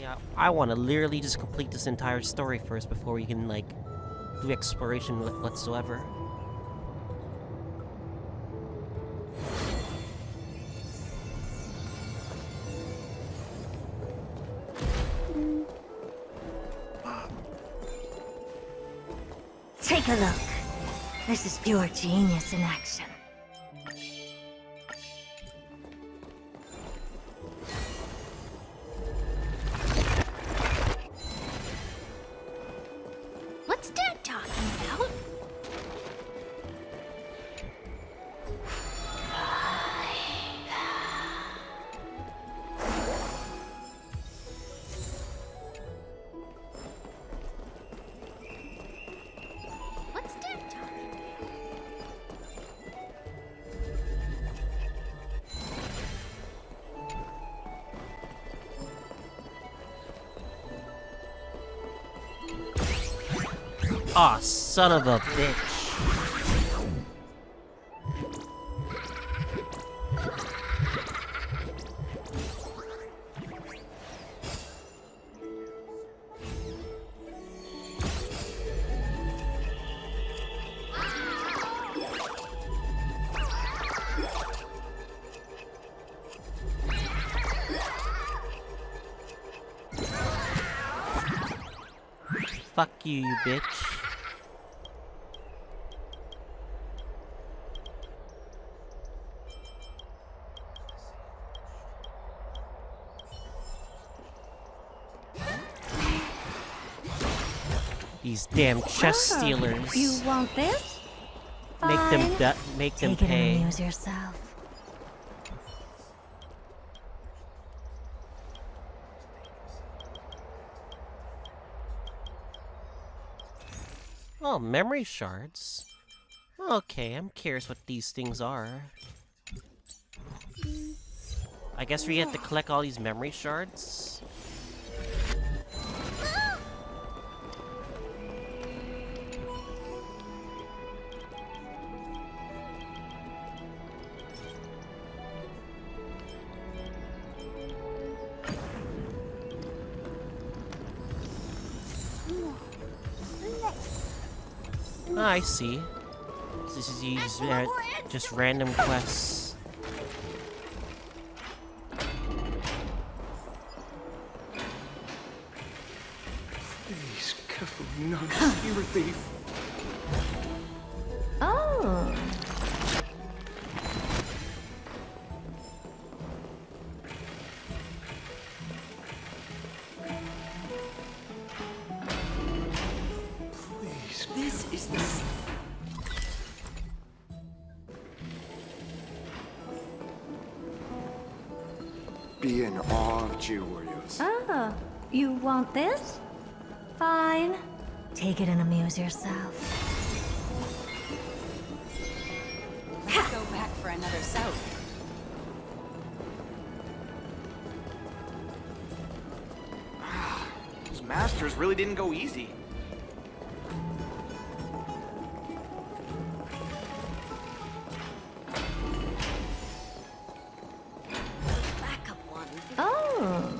Yeah, I want to literally just complete this entire story first before we can, like, do exploration whatsoever. Take a look. This is pure genius in action. What's Dad talking about? What's Dad talking about? Aw, son of a bitch. Fuck you, you bitch. These damn chest stealers. You want this? Make them Fine. make them Take it pay. and amuse yourself. Oh, memory shards. Okay, I'm curious what these things are. I guess we have to collect all these memory shards. Ah, I see. This is just random quests. Please, careful, no, you're a thief. Oh. Please, this is the... Be in awe of you, warriors. Oh, you want this? Fine. Take it and amuse yourself. Let's go back for another soak. Those masters really didn't go easy. Backup one. Oh.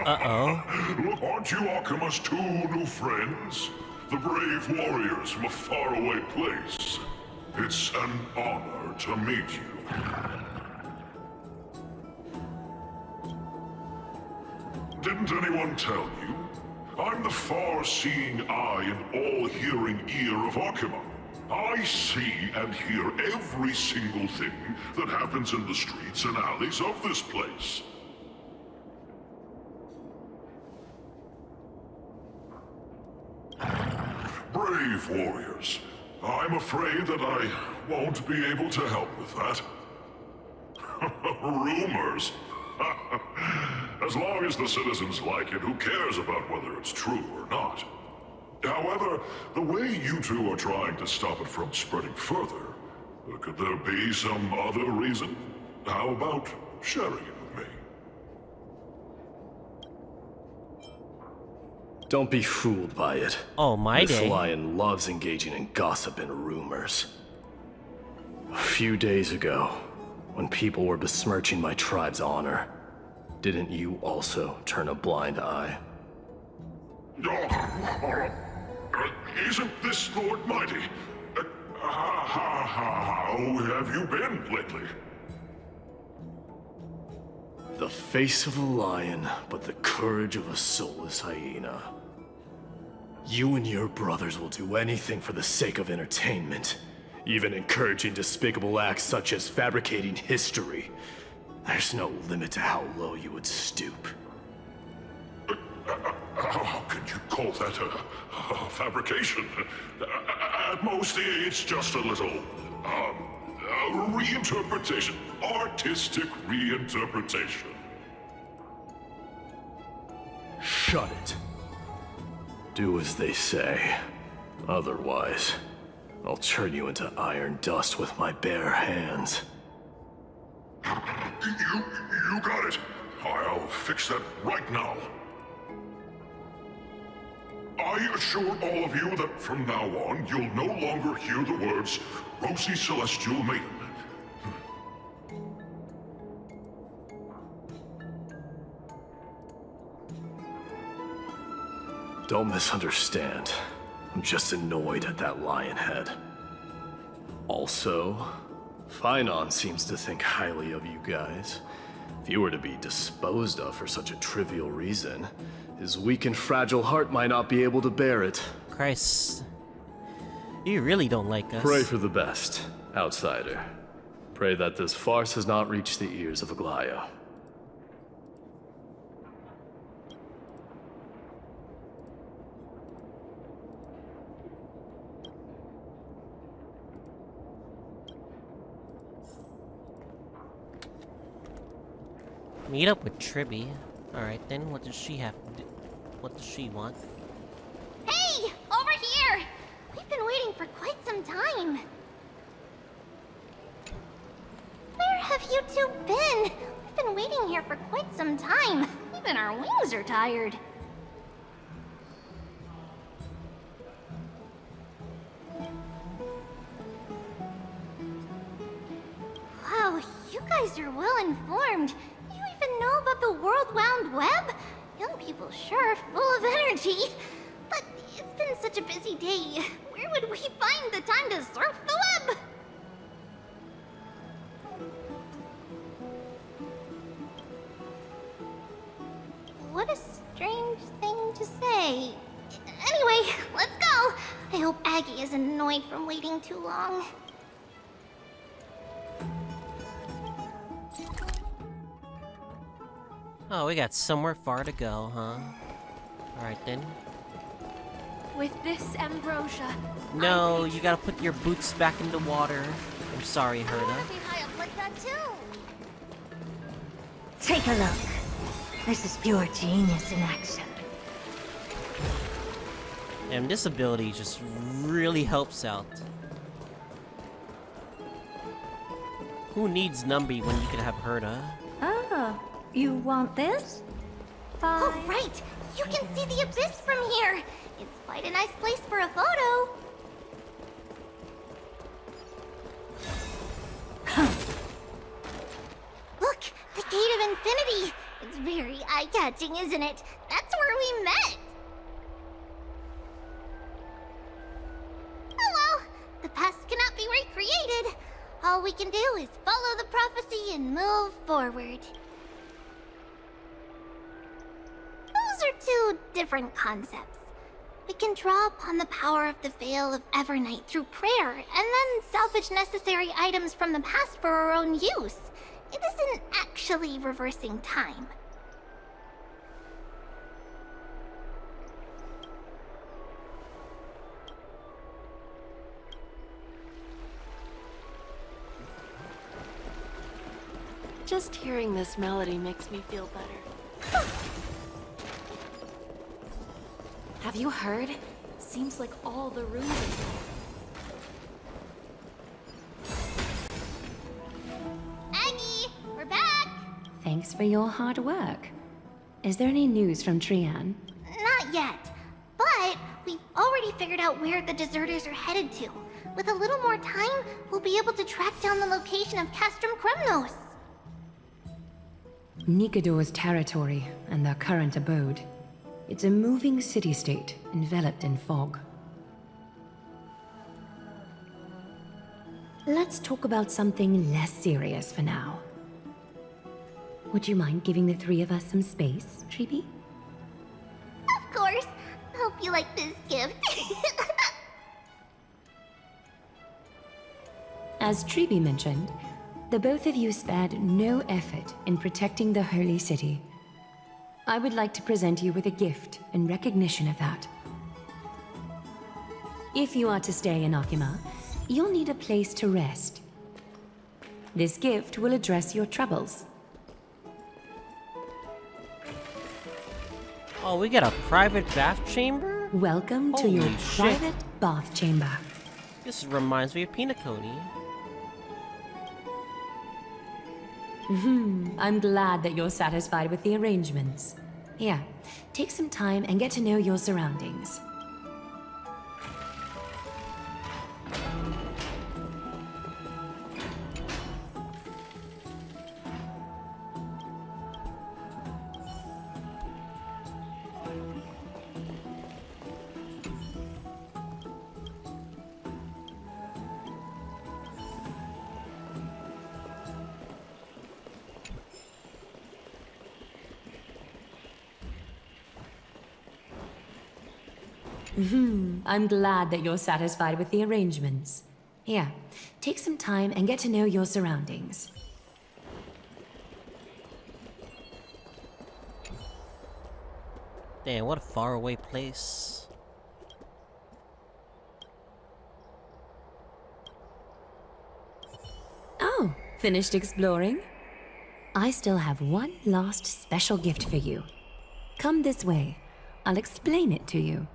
Uh-oh. Aren't you Archima's two new friends? The brave warriors from a faraway place. It's an honor to meet you. Didn't anyone tell you? I'm the far-seeing eye and all-hearing ear of Archima. I see and hear every single thing that happens in the streets and alleys of this place. Brave warriors, I'm afraid that I won't be able to help with that. Rumors? As long as the citizens like it, who cares about whether it's true or not? However, the way you two are trying to stop it from spreading further, could there be some other reason? How about sharing it with me? Don't be fooled by it. Oh, my This day. lion loves engaging in gossip and rumors. A few days ago, when people were besmirching my tribe's honor, didn't you also turn a blind eye? Isn't this Lord Mighty? How have you been lately? The face of a lion, but the courage of a soulless hyena. You and your brothers will do anything for the sake of entertainment, even encouraging despicable acts such as fabricating history. There's no limit to how low you would stoop. How can you call that a fabrication? At most, it's just a little, reinterpretation. Artistic reinterpretation. Shut it. Do as they say. Otherwise, I'll turn you into iron dust with my bare hands. You got it. I'll fix that right now. I assure all of you that from now on, you'll no longer hear the words, Rosy Celestial Maiden. Don't misunderstand. I'm just annoyed at that lion head. Also, Phainon seems to think highly of you guys. If you were to be disposed of for such a trivial reason, his weak and fragile heart might not be able to bear it. Christ. You really don't like us. Pray for the best, outsider. Pray that this farce has not reached the ears of Aglaea. Meet up with Tribby. Alright then, what does she have to do? What does she want? Hey! Over here! We've been waiting for quite some time. Where have you two been? We've been waiting here for quite some time. Even our wings are tired. Wow, you guys are well informed. You even know about the World Wound Web? Young people sure are full of energy. But it's been such a busy day. Where would we find the time to surf the web? What a strange thing to say. Anyway, let's go. I hope Aggie isn't annoyed from waiting too long. Oh, we got somewhere far to go, huh? Alright then. With this ambrosia. No, you gotta put your boots back in the water. I'm sorry, Herda. Be high up like that too. Take a look. This is pure genius in action. And this ability just really helps out. Who needs Numby when you can have Herda? Oh, you want this? Fine. Oh, right! You can see the abyss from here! It's quite a nice place for a photo. Look! The Gate of Infinity! It's very eye-catching, isn't it? That's where we met! Oh well! The past cannot be recreated. All we can do is follow the prophecy and move forward. Those are two different concepts. We can draw upon the power of the Veil of Evernight through prayer, and then salvage necessary items from the past for our own use. It isn't actually reversing time. Just hearing this melody makes me feel better. Have you heard? seems like all the rooms Aggie, we're back! Thanks for your hard work. Is there any news from Trian? Not yet, but we've already figured out where the deserters are headed to. With a little more time, we'll be able to track down the location of Castrum Kremnos. Nikador's territory and their current abode. It's a moving city-state enveloped in fog. Let's talk about something less serious for now. Would you mind giving the three of us some space, Treeby? Of course. Hope you like this gift. As Treeby mentioned, the both of you spared no effort in protecting the Holy City. I would like to present you with a gift in recognition of that. If you are to stay in Akima, you'll need a place to rest. This gift will address your troubles. Oh, we get a private bath chamber? Welcome to your Holy shit. private bath chamber. This reminds me of Pinaconi. I'm glad that you're satisfied with the arrangements. Here, take some time and get to know your surroundings. I'm glad that you're satisfied with the arrangements. Here, take some time and get to know your surroundings. Damn, what a faraway place. Oh, finished exploring? I still have one last special gift for you. Come this way. I'll explain it to you.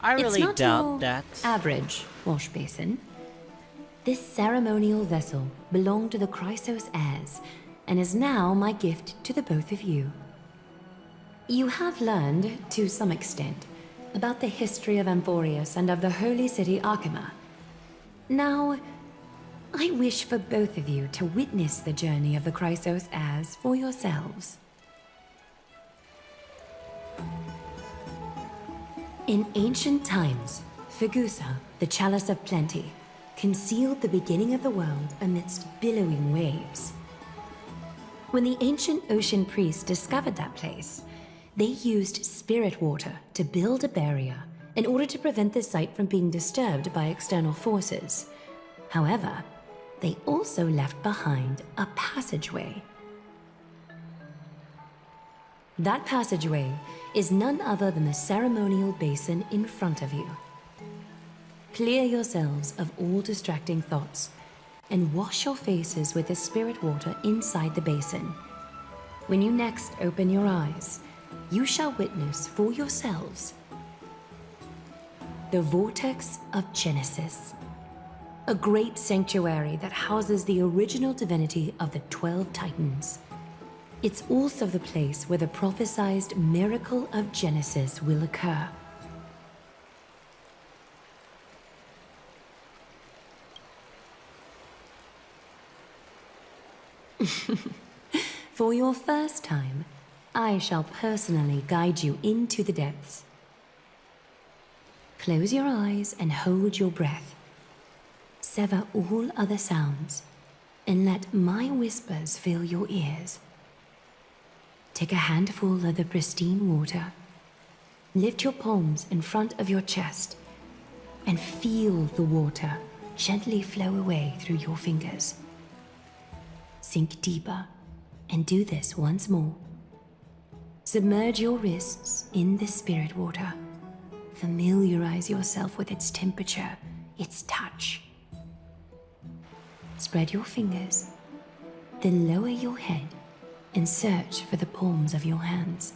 I really it's not doubt your that. Average wash basin. This ceremonial vessel belonged to the Chrysos heirs, and is now my gift to the both of you. You have learned, to some extent, about the history of Amphoreus and of the holy city Akima. Now, I wish for both of you to witness the journey of the Chrysos heirs for yourselves. In ancient times, Fegusa, the Chalice of Plenty, concealed the beginning of the world amidst billowing waves. When the ancient ocean priests discovered that place, they used spirit water to build a barrier in order to prevent the site from being disturbed by external forces. However, they also left behind a passageway. That passageway is none other than the ceremonial basin in front of you. Clear yourselves of all distracting thoughts and wash your faces with the spirit water inside the basin. When you next open your eyes, you shall witness for yourselves the Vortex of Genesis, a great sanctuary that houses the original divinity of the 12 Titans. It's also the place where the prophesied miracle of Genesis will occur. For your first time, I shall personally guide you into the depths. Close your eyes and hold your breath. Sever all other sounds, and let my whispers fill your ears. Take a handful of the pristine water. Lift your palms in front of your chest, and feel the water gently flow away through your fingers. Sink deeper, and do this once more. Submerge your wrists in the spirit water. Familiarize yourself with its temperature, its touch. Spread your fingers, then lower your head and search for the palms of your hands.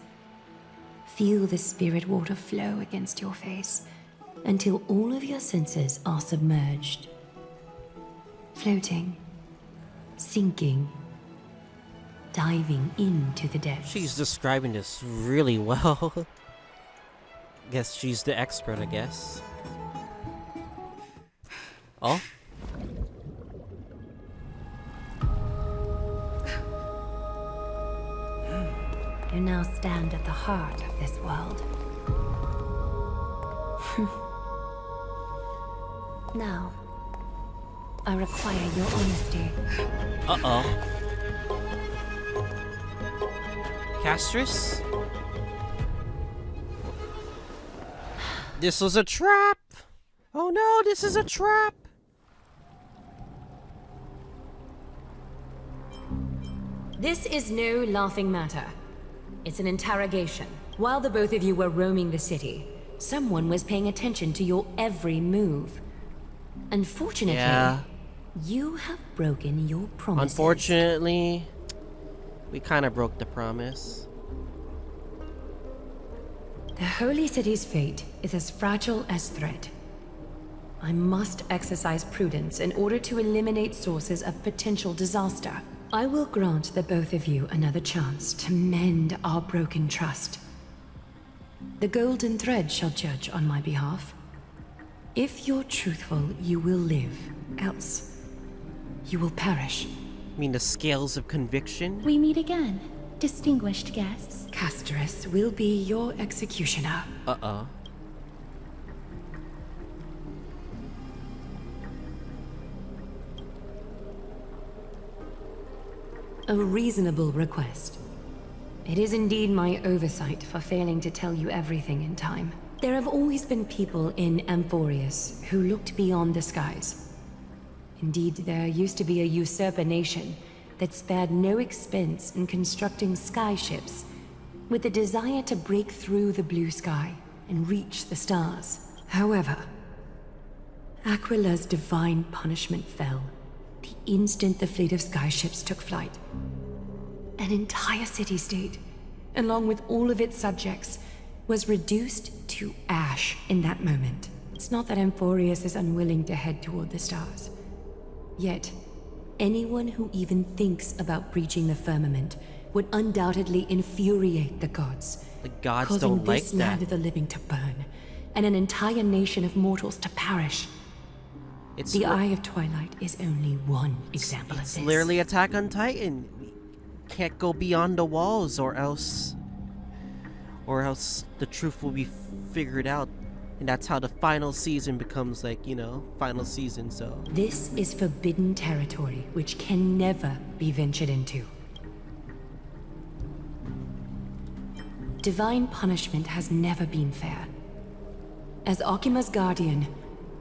Feel the spirit water flow against your face until all of your senses are submerged. Floating, sinking, diving into the depths. She's describing this really well. Guess she's the expert, I guess. Oh? You now stand at the heart of this world. Now, I require your honesty. Uh-oh. Castorice? This was a trap! Oh no, this is a trap! This is no laughing matter. It's an interrogation. While the both of you were roaming the city, someone was paying attention to your every move. Unfortunately, Yeah. you have broken your promises. Unfortunately, we kind of broke the promise. The Holy City's fate is as fragile as threat. I must exercise prudence in order to eliminate sources of potential disaster. I will grant the both of you another chance to mend our broken trust. The Golden Thread shall judge on my behalf. If you're truthful, you will live. Else, you will perish. I mean, the scales of conviction? We meet again, distinguished guests. Castorice will be your executioner. Uh-oh. A reasonable request. It is indeed my oversight for failing to tell you everything in time. There have always been people in Amphoreus who looked beyond the skies. Indeed, there used to be a usurper nation that spared no expense in constructing skyships with the desire to break through the blue sky and reach the stars. However, Aglaea's divine punishment fell the instant the fleet of skyships took flight. An entire city-state, along with all of its subjects, was reduced to ash in that moment. It's not that Amphoreus is unwilling to head toward the stars. Yet, anyone who even thinks about breaching the firmament would undoubtedly infuriate the gods. The gods causing don't like this land that. of the living to burn, and an entire nation of mortals to perish. It's The Eye of Twilight is only one example of It's this. literally Attack on Titan. We can't go beyond the walls, or else the truth will be figured out. And that's how the final season becomes, like, you know, final season, so. This is forbidden territory which can never be ventured into. Divine punishment has never been fair. As Akima's guardian,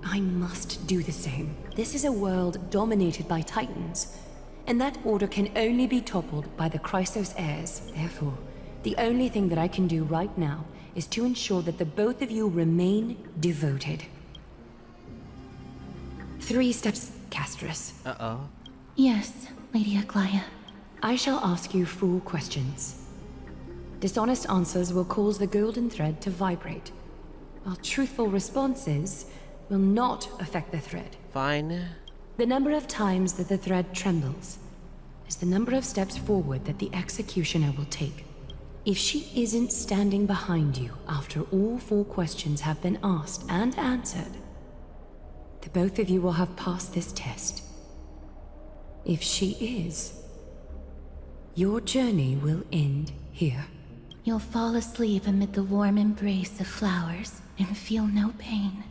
I must do the same. This is a world dominated by Titans, and that order can only be toppled by the Chrysos heirs. Therefore, the only thing that I can do right now is to ensure that the both of you remain devoted. 3 steps, Castorice. Uh-oh. Yes, Lady Aglaea. I shall ask you 4 questions. Dishonest answers will cause the golden thread to vibrate, while truthful responses will not affect the thread. Fine. The number of times that the thread trembles is the number of steps forward that the executioner will take. If she isn't standing behind you after all 4 questions have been asked and answered, the both of you will have passed this test. If she is, your journey will end here. You'll fall asleep amid the warm embrace of flowers and feel no pain.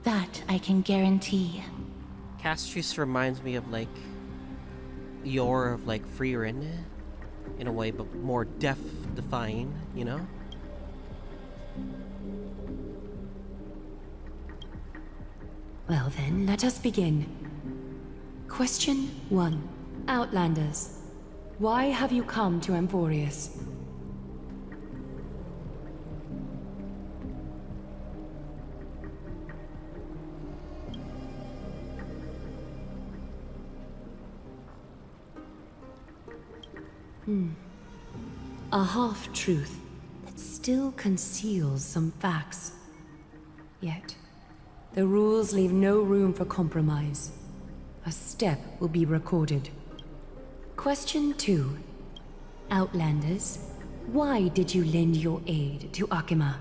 That I can guarantee. Castorice reminds me of, like, Yor of, like, Frieren, in a way, but more defying, you know? Well then, let us begin. Question 1. Outlanders, why have you come to Amphoreus? A half-truth that still conceals some facts. Yet, the rules leave no room for compromise. A step will be recorded. Question 2. Outlanders, why did you lend your aid to Akima?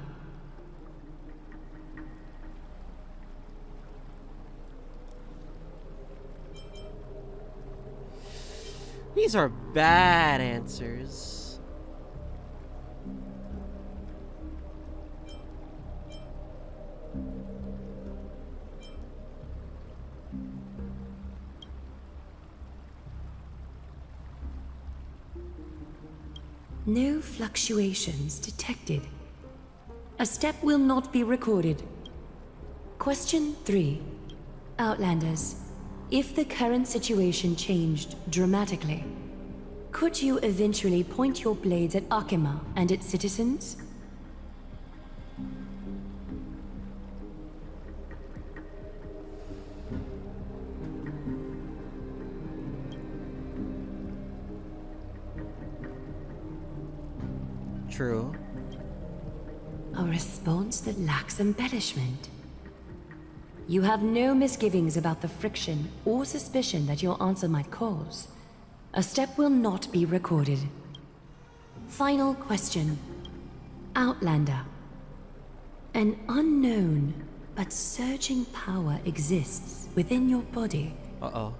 These are bad answers. No fluctuations detected. A step will not be recorded. Question 3. Outlanders, if the current situation changed dramatically, could you eventually point your blades at Akima and its citizens? True. A response that lacks embellishment. You have no misgivings about the friction or suspicion that your answer might cause. A step will not be recorded. Final question. Outlander. An unknown but surging power exists within your body. Uh-oh.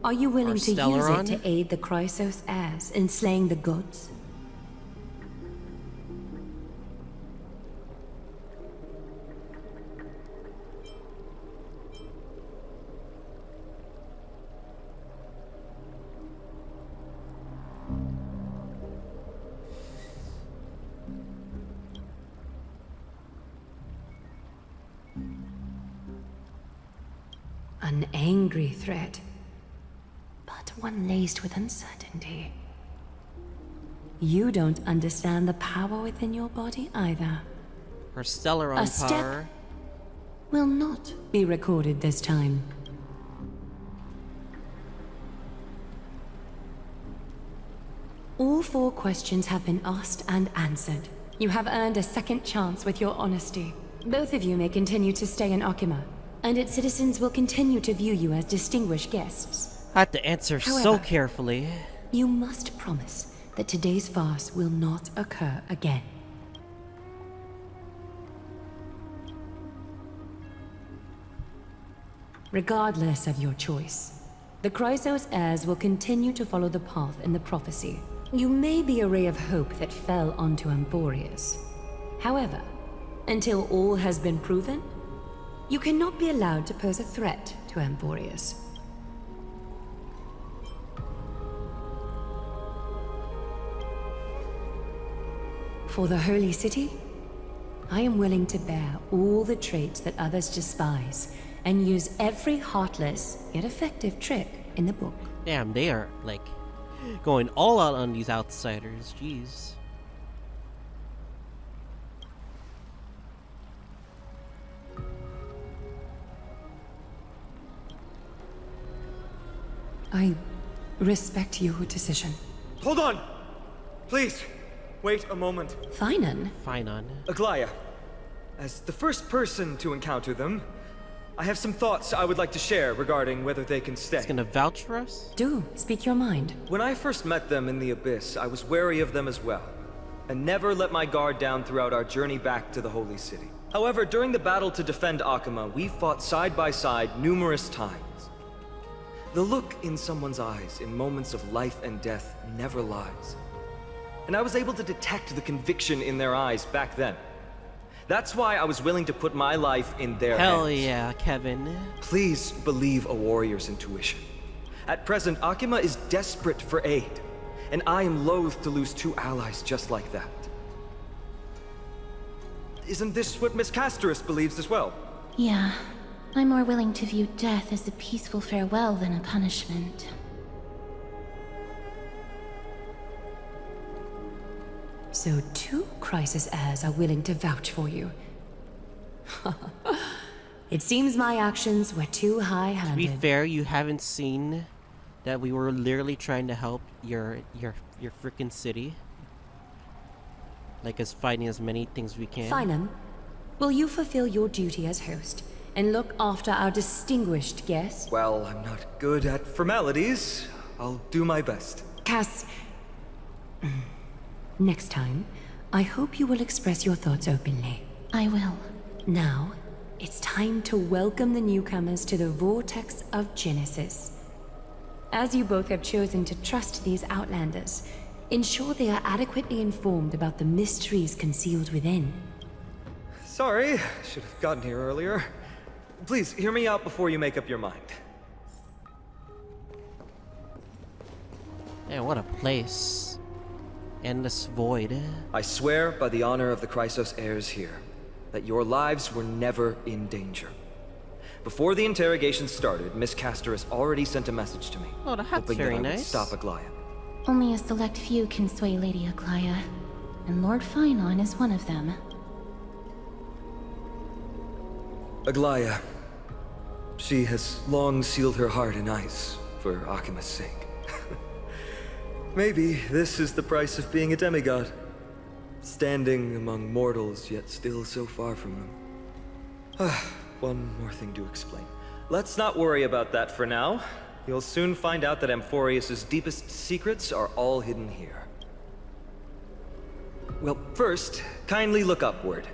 Are you willing to use it Stellaron? to aid the Chrysos heirs in slaying the gods? An angry threat, but one laced with uncertainty. You don't understand the power within your body either. Her Stellaron A step power. will not be recorded this time. All 4 questions have been asked and answered. You have earned a second chance with your honesty. Both of you may continue to stay in Akima, and its citizens will continue to view you as distinguished guests. I had to answer so However, carefully. You must promise that today's farce will not occur again. Regardless of your choice, the Chrysos heirs will continue to follow the path in the prophecy. You may be a ray of hope that fell onto Amphoreus. However, until all has been proven, you cannot be allowed to pose a threat to Amphoreus. For the Holy City, I am willing to bear all the traits that others despise and use every heartless yet effective trick in the book. Damn, they are, like, going all out on these outsiders. Jeez. I respect your decision. Hold on! Please, wait a moment. Phainon? Phainon. Aglaea, as the first person to encounter them, I have some thoughts I would like to share regarding whether they can stay. He's gonna vouch for us? Do speak your mind. When I first met them in the Abyss, I was wary of them as well, and never let my guard down throughout our journey back to the Holy City. However, during the battle to defend Akima, we fought side by side numerous times. The look in someone's eyes in moments of life and death never lies. And I was able to detect the conviction in their eyes back then. That's why I was willing to put my life in their hands. Hell yeah, Kevin. Please believe a warrior's intuition. At present, Akima is desperate for aid, and I am loath to lose 2 allies just like that. Isn't this what Miss Castorice believes as well? Yeah. I'm more willing to view death as a peaceful farewell than a punishment. So 2 Chrysos heirs are willing to vouch for you. It seems my actions were too To be high-handed. fair, you haven't seen that we were literally trying to help your freaking city, like as fighting as many things we can. Phainon, will you fulfill your duty as host and look after our distinguished guest? Well, I'm not good at formalities. I'll do my best. Cass... Next time, I hope you will express your thoughts openly. I will. Now, it's time to welcome the newcomers to the Vortex of Genesis. As you both have chosen to trust these Outlanders, ensure they are adequately informed about the mysteries concealed within. Sorry, should have gotten here earlier. Please, hear me out before you make up your mind. Man, what a place. Endless void. I swear by the honor of the Chrysos heirs here, that your lives were never in danger. Before the interrogation started, Miss Castorice already sent a message to me. Oh, that's hoping very that I would nice. stop Aglaea. Only a select few can sway Lady Aglaea, and Lord Phainon is one of them. Aglaea. She has long sealed her heart in ice for Akima's sake. Maybe this is the price of being a demigod. Standing among mortals, yet still so far from them. One more thing to explain. Let's not worry about that for now. You'll soon find out that Amphoreus' deepest secrets are all hidden here. Well, first, kindly look upward.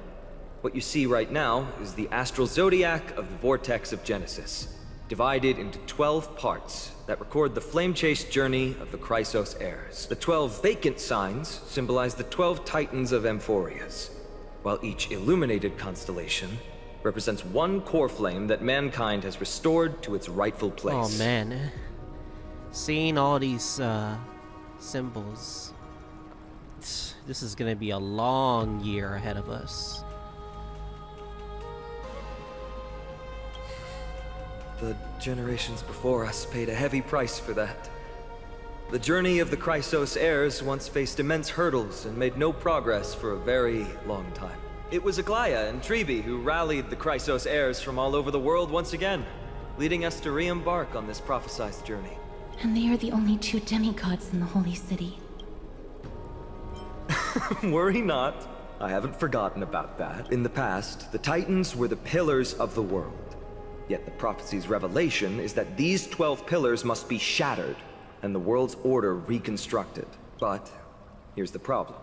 What you see right now is the astral zodiac of the Vortex of Genesis, divided into 12 parts that record the flame-chased journey of the Chrysos heirs. The 12 vacant signs symbolize the 12 titans of Amphoreus, while each illuminated constellation represents one core flame that mankind has restored to its rightful place. Oh man. Seeing all these symbols, this is gonna be a long year ahead of us. The generations before us paid a heavy price for that. The journey of the Chrysos heirs once faced immense hurdles and made no progress for a very long time. It was Aglaea and Treebe who rallied the Chrysos heirs from all over the world once again, leading us to re-embark on this prophesized journey. And they are the only two demigods in the Holy City. Worry not. I haven't forgotten about that. In the past, the Titans were the pillars of the world. Yet the prophecy's revelation is that these 12 pillars must be shattered and the world's order reconstructed. But here's the problem.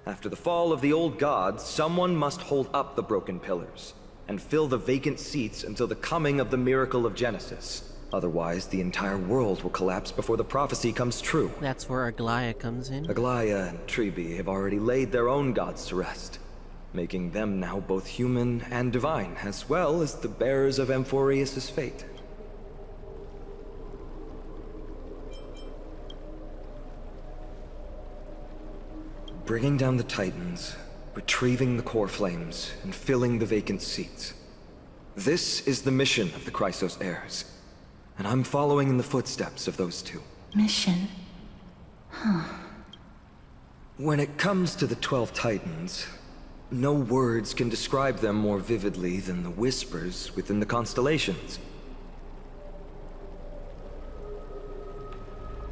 After the fall of the old gods, someone must hold up the broken pillars and fill the vacant seats until the coming of the miracle of Genesis. Otherwise, the entire world will collapse before the prophecy comes true. That's where Aglaea comes in. Aglaea and Treebe have already laid their own gods to rest, making them now both human and divine, as well as the bearers of Amphoreus' fate. Bringing down the Titans, retrieving the core flames, and filling the vacant seats. This is the mission of the Chrysos heirs, and I'm following in the footsteps of those two. Mission? When it comes to the 12 Titans, no words can describe them more vividly than the whispers within the constellations.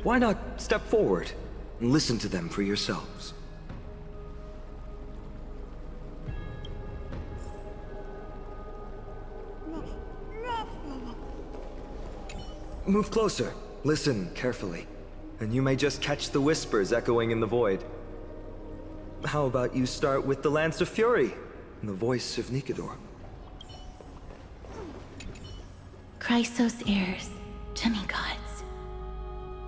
Why not step forward and listen to them for yourselves? Move closer, listen carefully, and you may just catch the whispers echoing in the void. How about you start with the Lance of Fury, and the voice of Nikador? Chrysos heirs, demigods.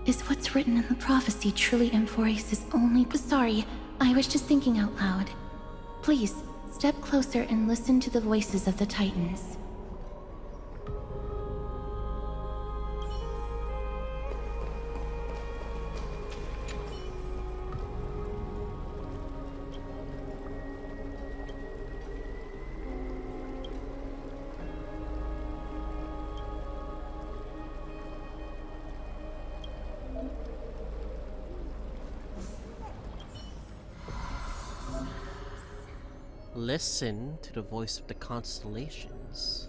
Is what's written in the prophecy truly Amphoreus' only... Sorry, I was just thinking out loud. Please, step closer and listen to the voices of the Titans. Listen to the voice of the constellations.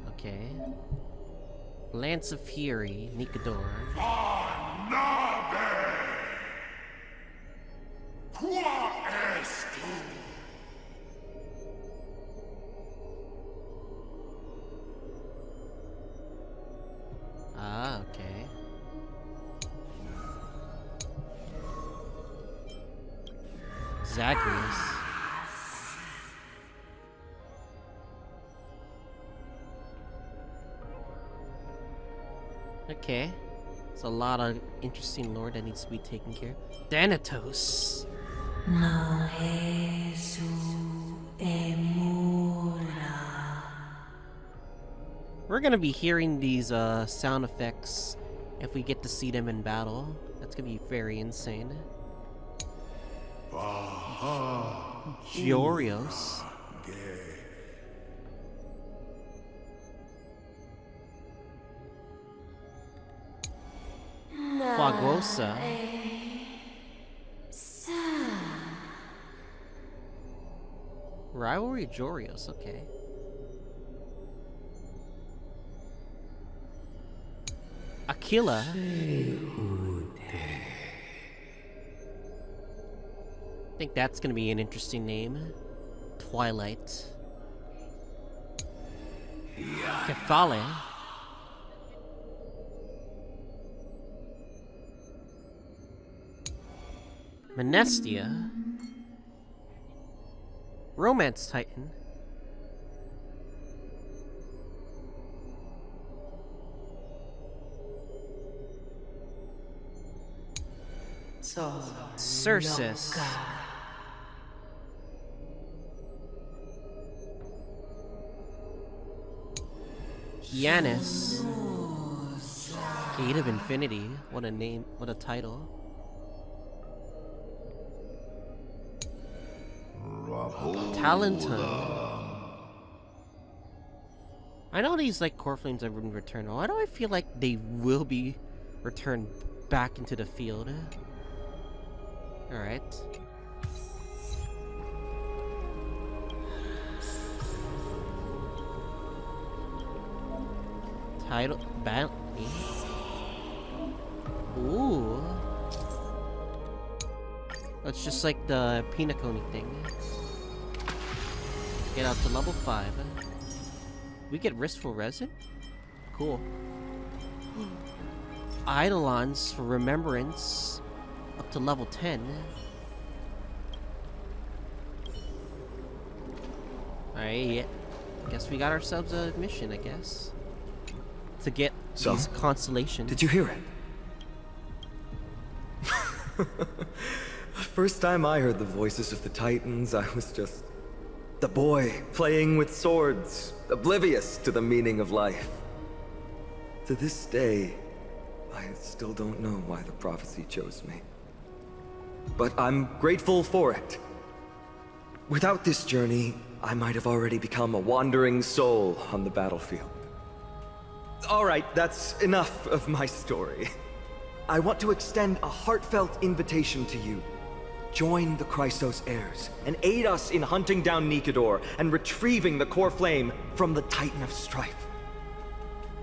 Okay. Lance of Fury, Nikador. Ah, okay. Zagreus. Okay. There's a lot of interesting lore that needs to be taken care of. Thanatos. We're gonna be hearing these sound effects if we get to see them in battle. That's gonna be very insane. Giorios. Fagosa. Rivalry Giorios, okay. Aquila. I think that's gonna be an interesting name. Twilight. Kefale. Menestia. Romance Titan. Cersus. Yanis. Gate of Infinity. What a name, what a title. Talentum. I know these like core flames have been returned. Why do I feel like they will be returned back into the field? Alright. Title Bentley. Ooh. That's just like the Pinacone thing. Get out to level 5. We get Wristful Resin? Cool. Eidolons for Remembrance. Up to level 10. Alright, guess we got ourselves a mission, I guess. To get these constellations. Did you hear it? First time I heard the voices of the Titans, I was just the boy playing with swords, oblivious to the meaning of life. To this day, I still don't know why the prophecy chose me. But I'm grateful for it. Without this journey, I might have already become a wandering soul on the battlefield. Alright, that's enough of my story. I want to extend a heartfelt invitation to you. Join the Chrysos heirs, and aid us in hunting down Nikador and retrieving the core flame from the Titan of Strife.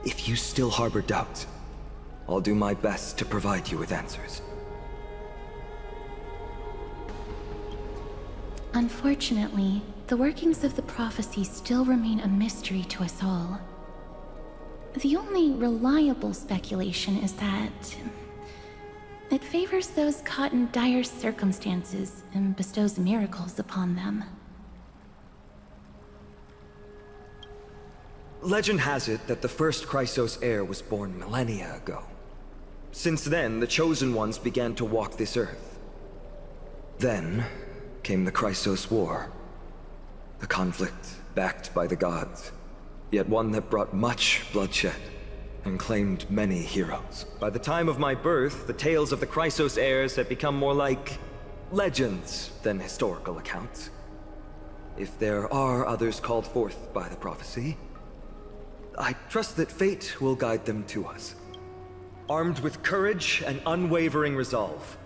If you still harbor doubt, I'll do my best to provide you with answers. Unfortunately, the workings of the prophecy still remain a mystery to us all. The only reliable speculation is that it favors those caught in dire circumstances and bestows miracles upon them. Legend has it that the first Chrysos heir was born millennia ago. Since then, the Chosen Ones began to walk this earth. Then came the Chrysos War. A conflict backed by the gods, yet one that brought much bloodshed and claimed many heroes. By the time of my birth, the tales of the Chrysos heirs had become more like legends than historical accounts. If there are others called forth by the prophecy, I trust that fate will guide them to us. Armed with courage and unwavering resolve,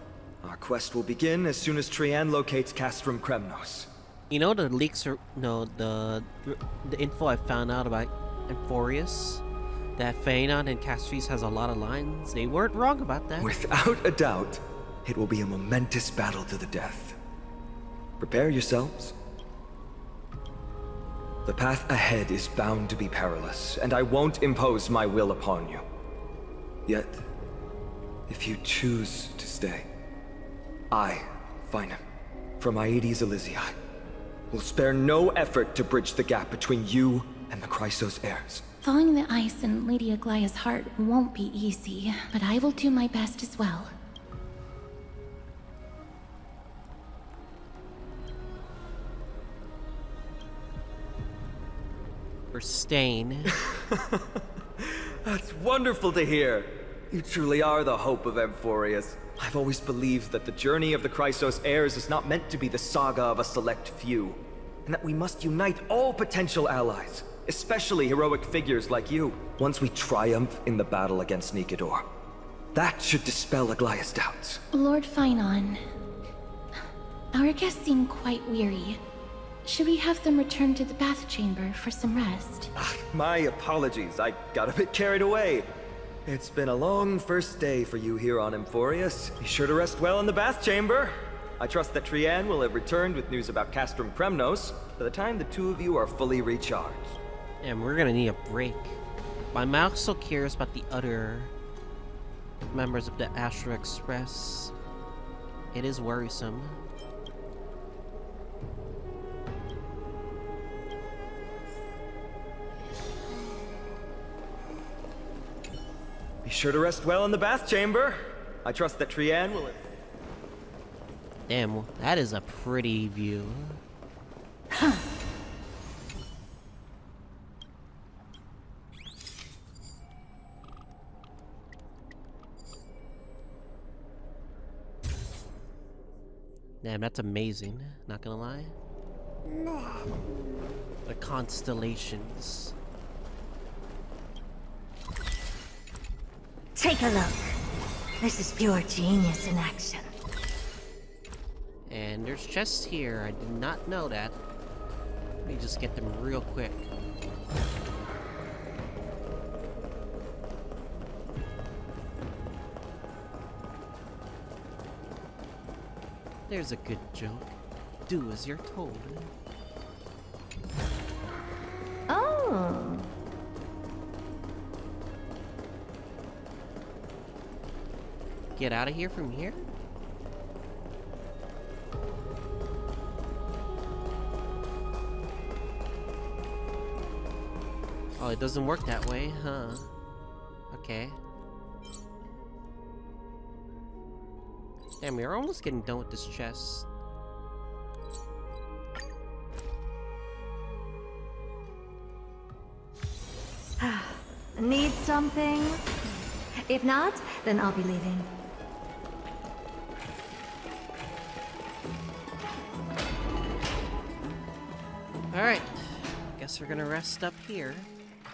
our quest will begin as soon as Trian locates Castrum Kremnos. You know the leaks are... No, the info I found out about Amphoreus? That Phainon and Castorice has a lot of lines. They weren't wrong about that. Without a doubt, it will be a momentous battle to the death. Prepare yourselves. The path ahead is bound to be perilous, and I won't impose my will upon you. Yet, if you choose to stay, I, Phainon, from Aedes Elysiae, will spare no effort to bridge the gap between you and the Chrysos heirs. Thawing the ice in Lady Aglaea's heart won't be easy, but I will do my best as well. We're staying. That's wonderful to hear. You truly are the hope of Amphoreus. I've always believed that the journey of the Chrysos heirs is not meant to be the saga of a select few, and that we must unite all potential allies, especially heroic figures like you, once we triumph in the battle against Nikedor. That should dispel Aglaea's doubts. Lord Phainon, our guests seem quite weary. Should we have them return to the bath chamber for some rest? My apologies, I got a bit carried away. It's been a long first day for you here on Amphoreus. Be sure to rest well in the bath chamber. I trust that Trianne will have returned with news about Castrum Kremnos by the time the two of you are fully recharged. And we're gonna need a break. My mouth so curious about the other members of the Astro Express. It is worrisome. Be sure to rest well in the bath chamber. I trust that Trianne will... Damn, that is a pretty view. Damn, that's amazing. Not gonna lie. The constellations. Take a look. This is pure genius in action. And there's chests here. I did not know that. Let me just get them real quick. There's a good joke. Do as you're told. Oh. Get out of here from here? Oh, it doesn't work that way, huh? Okay. Damn, we're almost getting done with this chest. Need something? If not, then I'll be leaving. Alright. Guess we're gonna rest up here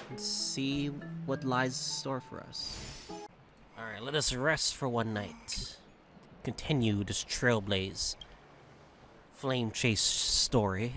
and see what lies in store for us. Alright, let us rest for one night. Continue this Trailblaze flame chase story.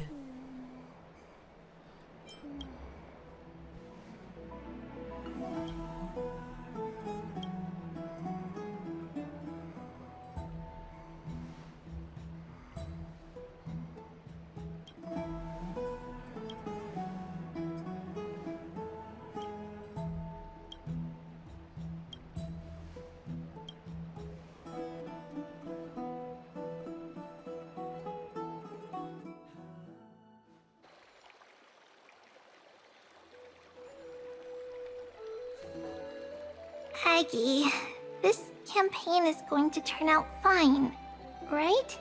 Aggie, this campaign is going to turn out fine, right?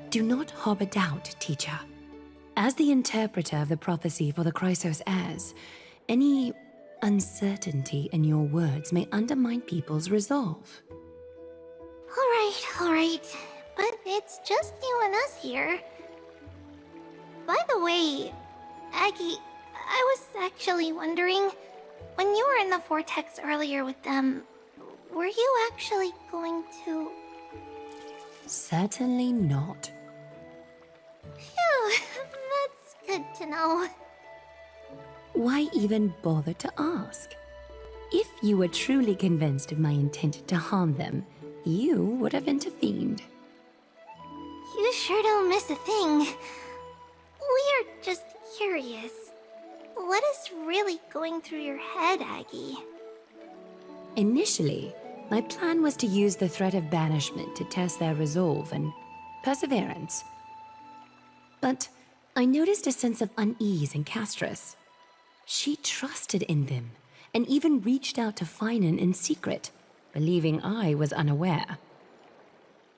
Do not harbor doubt, teacher. As the interpreter of the prophecy for the Chrysos heirs, any uncertainty in your words may undermine people's resolve. All right, but it's just you and us here. By the way, Aggie, I was actually wondering, when you were in the vortex earlier with them, were you actually going to... Certainly not. Phew, that's good to know. why even bother to ask? If you were truly convinced of my intent to harm them, you would have intervened. You sure don't miss a thing. We're just curious. What is really going through your head, Aggie? Initially, my plan was to use the threat of banishment to test their resolve and perseverance. But I noticed a sense of unease in Castorice. She trusted in them, and even reached out to Phainon in secret, believing I was unaware.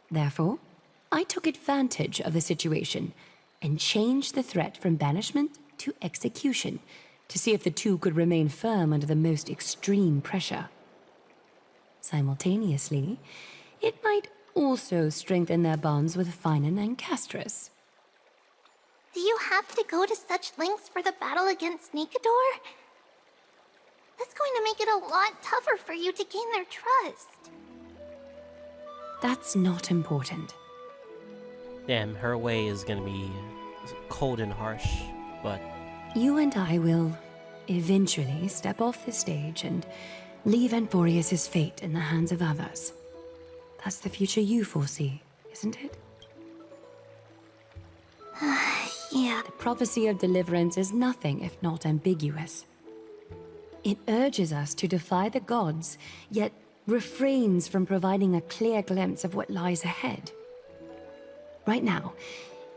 Therefore, I took advantage of the situation and changed the threat from banishment to execution to see if the two could remain firm under the most extreme pressure. Simultaneously, it might also strengthen their bonds with Phainon and Castorice. Do you have to go to such lengths for the battle against Nikador? That's going to make it a lot tougher for you to gain their trust. That's not important. Damn, her way is gonna be cold and harsh, but... You and I will eventually step off the stage and leave Amphoreus' fate in the hands of others. That's the future you foresee, isn't it? Yeah. The prophecy of deliverance is nothing if not ambiguous. It urges us to defy the gods, yet refrains from providing a clear glimpse of what lies ahead. Right now,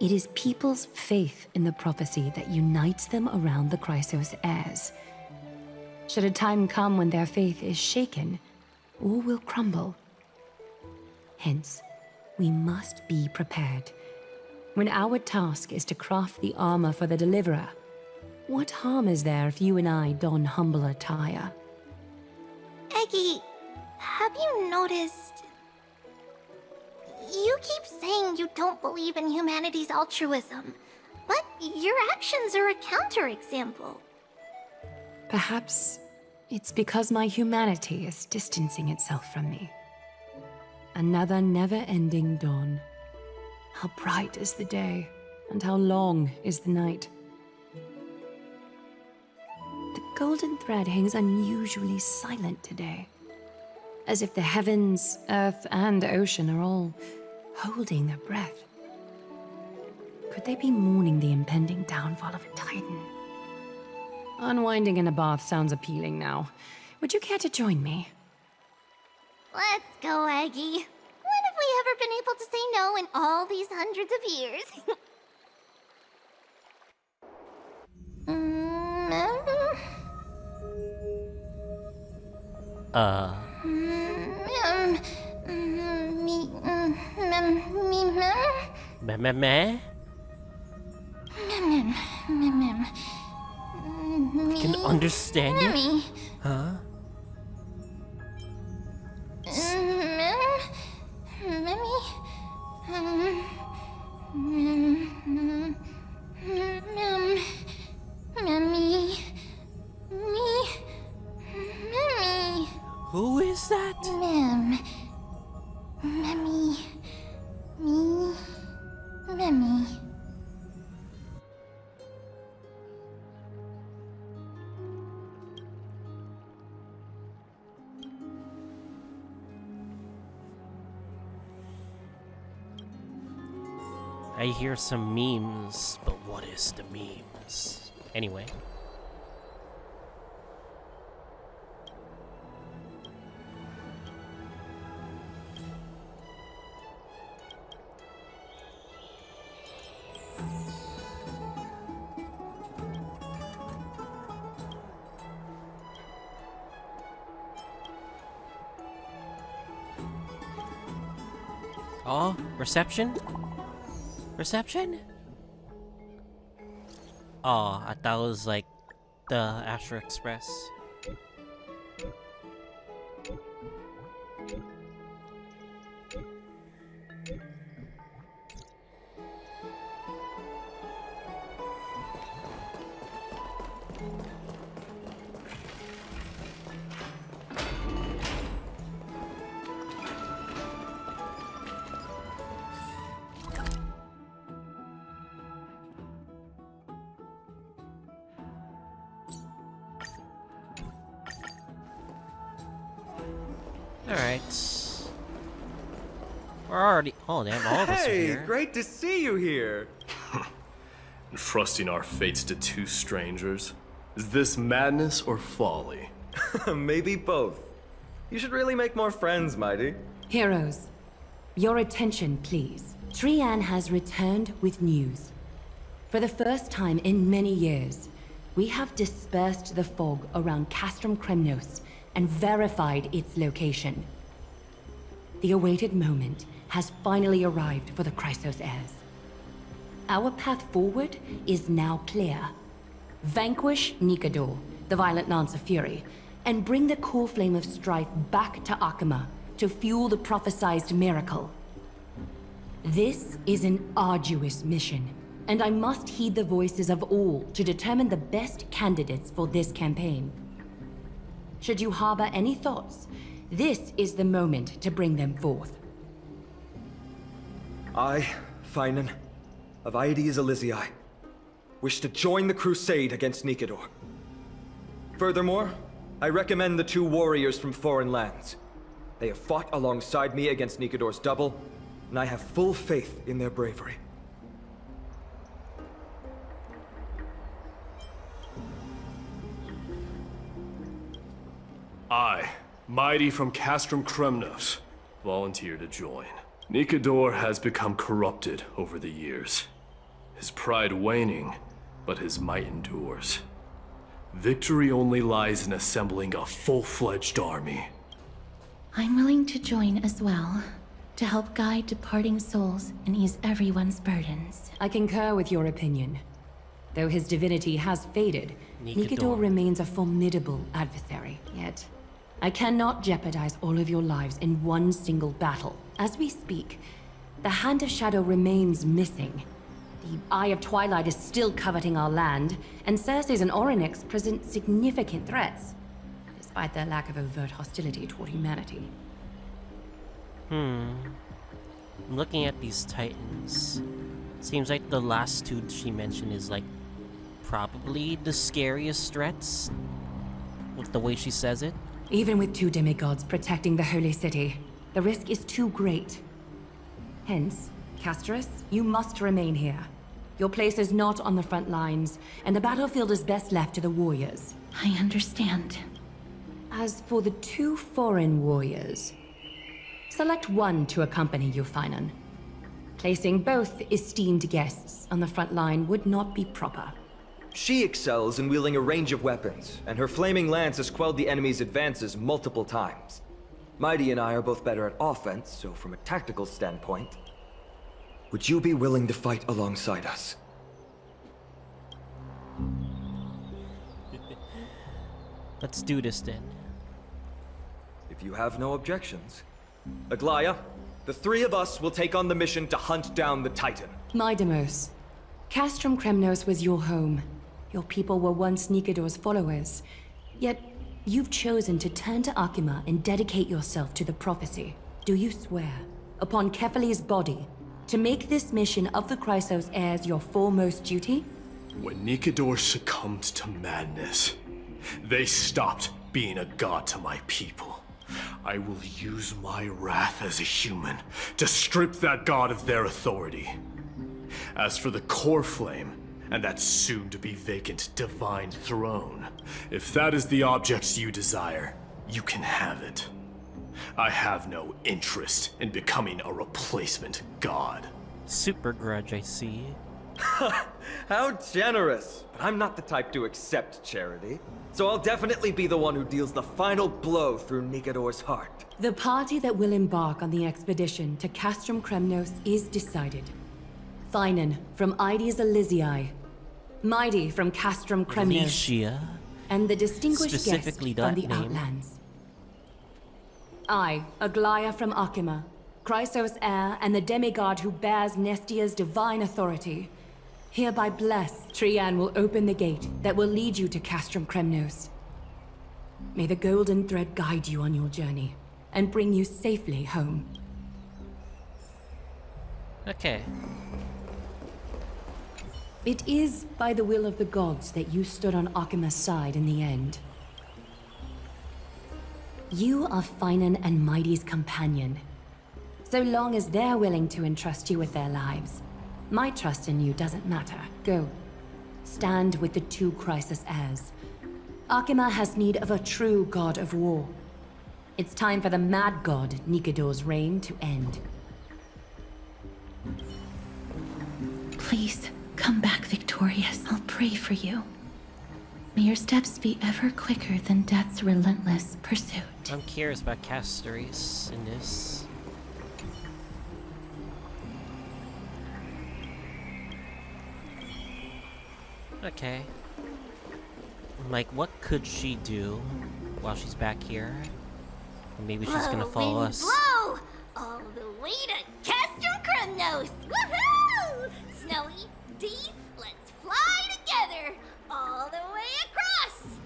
it is people's faith in the prophecy that unites them around the Chrysos heirs. Should a time come when their faith is shaken, all will crumble. Hence, we must be prepared. When our task is to craft the armor for the deliverer, what harm is there if you and I don humble attire? Eggie, have you noticed... You keep saying you don't believe in humanity's altruism, but your actions are a counterexample. Perhaps it's because my humanity is distancing itself from me. Another never-ending dawn. How bright is the day, and how long is the night. The golden thread hangs unusually silent today, as if the heavens, earth, and ocean are all holding their breath. Could they be mourning the impending downfall of a titan? Unwinding in a bath sounds appealing now. Would you care to join me? Let's go, Aggie. When have we ever been able to say no in all these hundreds of years? Meh? Can understand you? Huh? Who is that? Memmy. I hear some memes, but what is the memes? Anyway. Oh, reception? Reception? Oh, I thought it was like the Astro Express. Alright. We're already... Oh, damn, all of us are Hey, here. great to see you here. Entrusting our fates to two strangers? Is this madness or folly? Maybe both. You should really make more friends, Mighty. Heroes, your attention, please. Trian has returned with news. For the first time in many years, we have dispersed the fog around Castrum Kremnos and verified its location. The awaited moment has finally arrived for the Chrysos heirs. Our path forward is now clear. Vanquish Nikador, the violent Lance of Fury, and bring the core flame of strife back to Akama to fuel the prophesized miracle. This is an arduous mission, and I must heed the voices of all to determine the best candidates for this campaign. Should you harbor any thoughts, this is the moment to bring them forth. I, Phainon, of Aedes Elysiae, wish to join the crusade against Nikador. Furthermore, I recommend the two warriors from foreign lands. They have fought alongside me against Nikador's double, and I have full faith in their bravery. I, Mighty from Castrum Kremnos, volunteer to join. Nikador has become corrupted over the years. His pride waning, but his might endures. Victory only lies in assembling a full-fledged army. I'm willing to join as well, to help guide departing souls and ease everyone's burdens. I concur with your opinion. Though his divinity has faded, Nikador remains a formidable adversary. Yet, I cannot jeopardize all of your lives in one single battle. As we speak, the Hand of Shadow remains missing. The Eye of Twilight is still coveting our land, and Circes and Orynyx present significant threats, despite their lack of overt hostility toward humanity. I'm looking at these titans. Seems like the last two she mentioned is like probably the scariest threats, with the way she says it. Even with two demigods protecting the holy city, the risk is too great. Hence, Castorice, you must remain here. Your place is not on the front lines, and the battlefield is best left to the warriors. I understand. As for the two foreign warriors, select one to accompany you, Phainon. Placing both esteemed guests on the front line would not be proper. She excels in wielding a range of weapons, and her flaming lance has quelled the enemy's advances multiple times. Mighty and I are both better at offense, so from a tactical standpoint, would you be willing to fight alongside us? Let's do this then. If you have no objections. Aglaea, the three of us will take on the mission to hunt down the Titan. Mydemos, Castrum Kremnos was your home. Your people were once Nikador's followers. Yet, you've chosen to turn to Akima and dedicate yourself to the prophecy. Do you swear, upon Kefali's body, to make this mission of the Chrysos heirs your foremost duty? When Nikador succumbed to madness, they stopped being a god to my people. I will use my wrath as a human to strip that god of their authority. As for the core flame, and that soon-to-be vacant divine throne, if that is the object you desire, you can have it. I have no interest in becoming a replacement god. Super grudge, I see. How generous! But I'm not the type to accept charity, so I'll definitely be the one who deals the final blow through Nikador's heart. The party that will embark on the expedition to Castrum Kremnos is decided. Phainon from Aedes Elysiae, Mighty from Castrum Kremnos, Alicia. and the distinguished guest Specifically from that the name. Outlands. I, Aglaea from Akima, Chrysos heir and the demigod who bears Nestia's divine authority, hereby bless Trian will open the gate that will lead you to Castrum Kremnos. May the golden thread guide you on your journey and bring you safely home. Okay. It is by the will of the gods that you stood on Akima's side in the end. You are Phainon and Mighty's companion. So long as they're willing to entrust you with their lives, my trust in you doesn't matter. Go. Stand with the two Crisis heirs. Akima has need of a true god of war. It's time for the mad god Nikidor's reign to end. Please, come back victorious. I'll pray for you. May your steps be ever quicker than death's relentless pursuit. I'm curious about Castorice in this. Okay. Like, what could she do while she's back here? Maybe she's gonna follow us. Blow! All the way to Castrum Kremnos! Woohoo! Snowy, Dee, let's fly together! All the way across!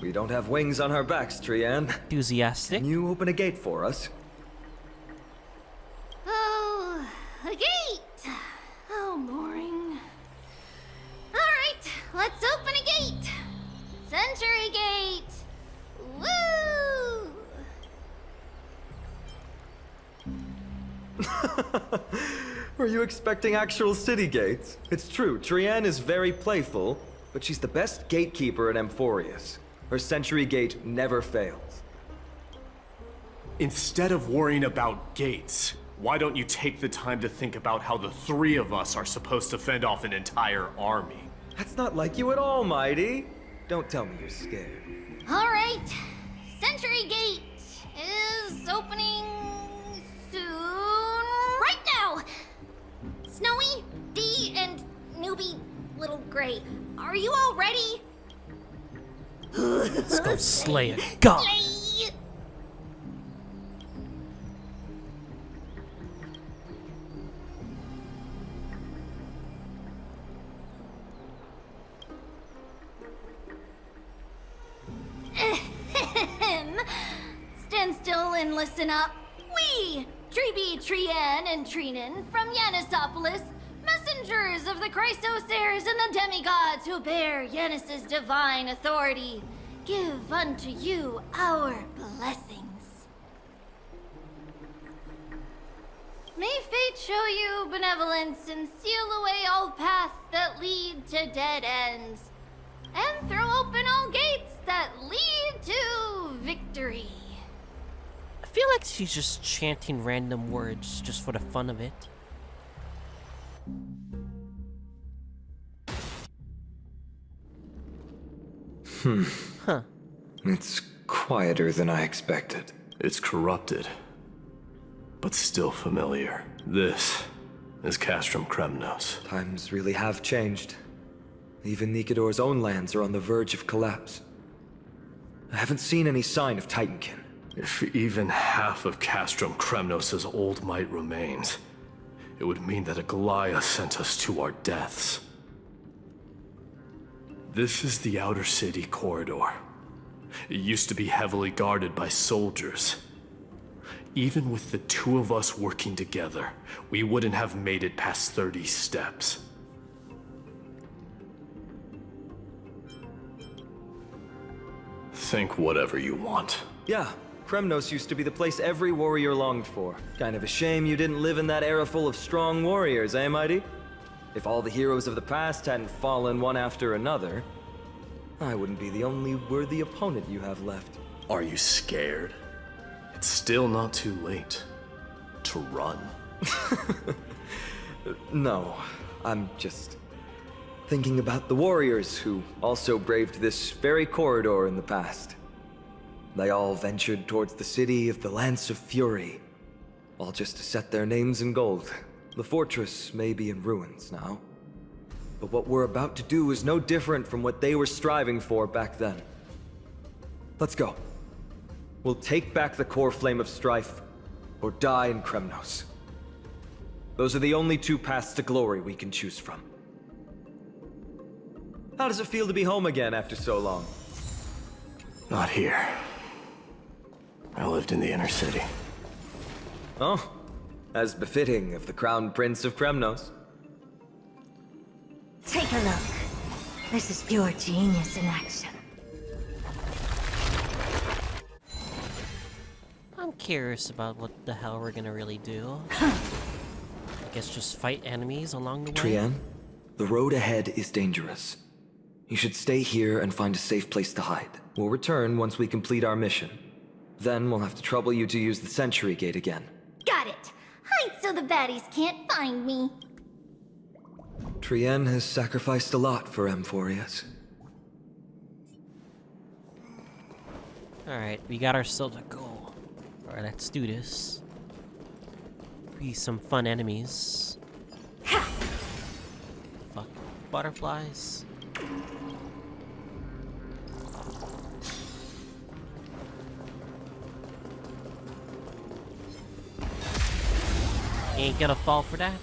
We don't have wings on our backs, Trian. Enthusiastic. Can you open a gate for us? Oh, a gate! Oh, boring. Alright, let's open a gate! Century Gate! Woo! Were you expecting actual city gates? It's true, Trian is very playful, but she's the best gatekeeper in Amphoreus. Her Century Gate never fails. Instead of worrying about gates, why don't you take the time to think about how the three of us are supposed to fend off an entire army? That's not like you at all, Mighty. Don't tell me you're scared. Alright, Century Gate is opening soon. Right now! Snowy, Dee, and newbie Little Gray, are you all ready? Let's go slay it. Go! Slay! Stand still and listen up. We, Treeby, Trian, and Trinan from Yanisopolis, messengers of the Chrysos heirs and the demigods who bear Yanis's divine authority, give unto you our blessings. May fate show you benevolence and seal away all paths that lead to dead ends, and throw open all gates that lead to victory. I feel like she's just chanting random words just for the fun of it. Huh. It's quieter than I expected. It's corrupted, but still familiar. This is Castrum Kremnos. Times really have changed. Even Nikidor's own lands are on the verge of collapse. I haven't seen any sign of Titankin. If even half of Castrum Kremnos' old might remains, it would mean that Aglaea sent us to our deaths. This is the outer city corridor. It used to be heavily guarded by soldiers. Even with the two of us working together, we wouldn't have made it past 30 steps. Think whatever you want. Yeah, Kremnos used to be the place every warrior longed for. Kind of a shame you didn't live in that era full of strong warriors, eh, Mighty? If all the heroes of the past hadn't fallen one after another, I wouldn't be the only worthy opponent you have left. Are you scared? It's still not too late to run. No, I'm just thinking about the warriors who also braved this very corridor in the past. They all ventured towards the city of the Lance of Fury, all just to set their names in gold. The fortress may be in ruins now, but what we're about to do is no different from what they were striving for back then. Let's go. We'll take back the core flame of strife, or die in Kremnos. Those are the only two paths to glory we can choose from. How does it feel to be home again after so long? Not here. I lived in the inner city. Oh, as befitting of the Crown Prince of Kremnos. Take a look. This is pure genius in action. curious about what the hell we're gonna really do. I guess just fight enemies along the way? Trian, the road ahead is dangerous. You should stay here and find a safe place to hide. We'll return once we complete our mission. Then we'll have to trouble you to use the Sentry Gate again. Got it. Hide so the baddies can't find me. Trian has sacrificed a lot for Amphoreus. Alright, we got ourselves a goal. Alright, let's do this. Be some fun enemies. Fuck. Butterflies. Ain't gonna fall for that.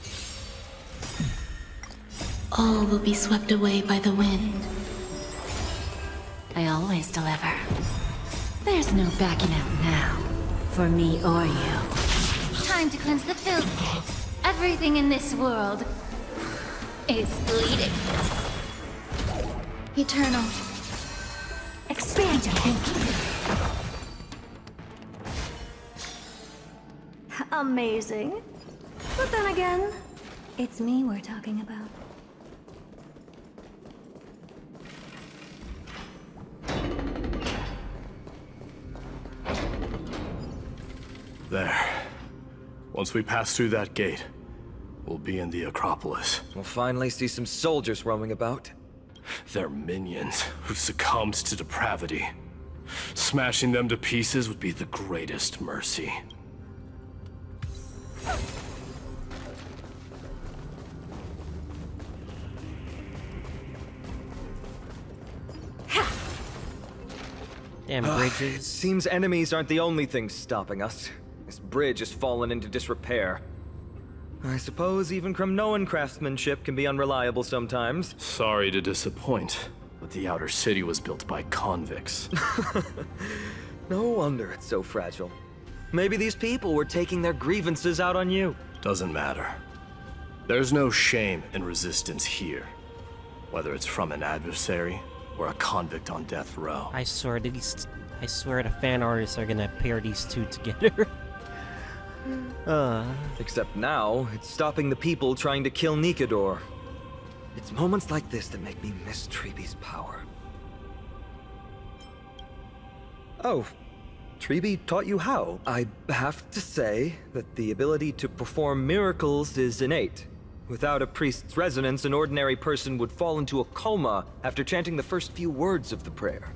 All will be swept away by the wind. I always deliver. There's no backing out now, for me or you. Time to cleanse the filth. Everything in this world is bleeding. Eternal. Expand your thinking. Amazing. But then again, it's me we're talking about. There. Once we pass through that gate, we'll be in the Acropolis. We'll finally see some soldiers roaming about. They're minions who succumbed to depravity. Smashing them to pieces would be the greatest mercy. Damn bridges. Seems enemies aren't the only things stopping us. This bridge has fallen into disrepair. I suppose even Kremnoan craftsmanship can be unreliable sometimes. Sorry to disappoint, but the outer city was built by convicts. No wonder it's so fragile. Maybe these people were taking their grievances out on you. Doesn't matter. There's no shame in resistance here, whether it's from an adversary or a convict on death row. I swear the fan artists are gonna pair these two together. Except now, it's stopping the people trying to kill Nikador. It's moments like this that make me miss Treebe's power. Oh, Treebe taught you how? I have to say that the ability to perform miracles is innate. Without a priest's resonance, an ordinary person would fall into a coma after chanting the first few words of the prayer.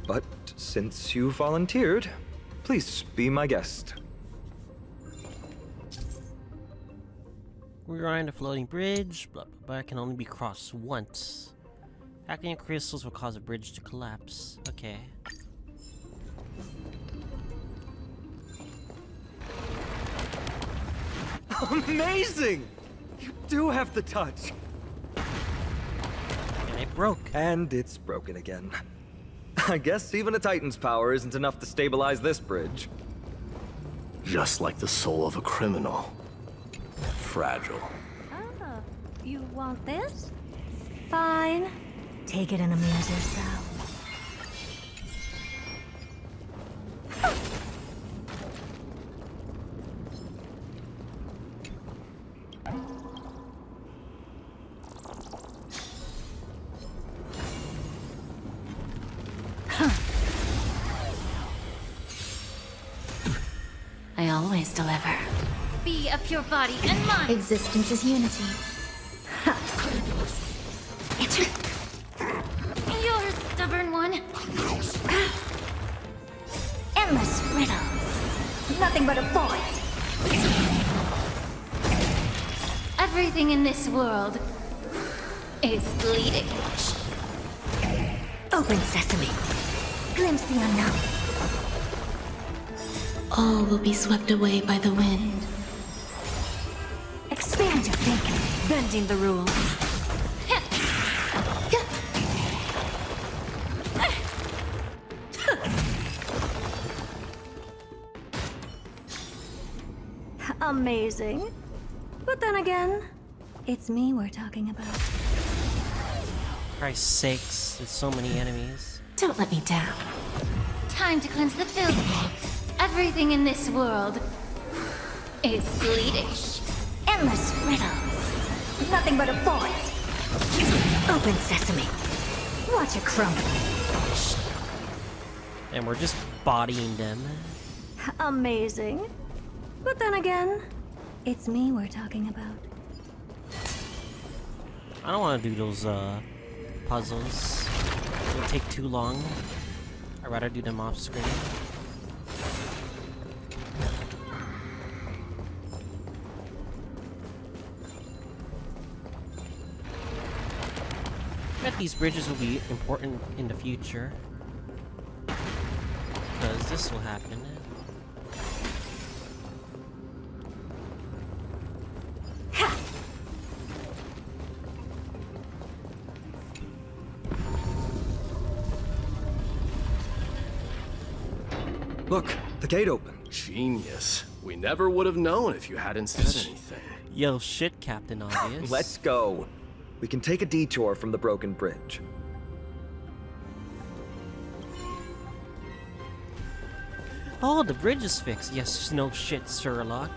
But since you volunteered, please be my guest. We're on a floating bridge, blah, blah, blah, can only be crossed once. Hacking crystals will cause a bridge to collapse. Okay. Amazing! You do have the touch. And it broke. And it's broken again. I guess even a Titan's power isn't enough to stabilize this bridge. Just like the soul of a criminal. Fragile. Oh, you want this? Fine. Take it and amuse yourself. I always deliver. Be a pure body and mind. Existence is unity. You're a stubborn one. Endless riddles. Nothing but a void. Everything in this world is bleeding. Open sesame. Glimpse the unknown. All will be swept away by the wind. Expand your thinking. Bending the rules. Amazing. But then again, it's me we're talking about. Christ's sakes, there's so many enemies. Don't let me down. Time to cleanse the filthy. Everything in this world is bleeding. Endless riddles. Nothing but a void. Open sesame. Watch it crumble. And we're just bodying them. Amazing. But then again, it's me we're talking about. I don't want to do those puzzles. It'll take too long. I'd rather do them off screen. I bet these bridges will be important in the future. Because this will happen. Look, the gate opened. Genius. We never would have known if you hadn't said anything. Yo, shit, Captain Obvious. Let's go. We can take a detour from the broken bridge. Oh, the bridge is fixed. Yes, no shit, Sherlock.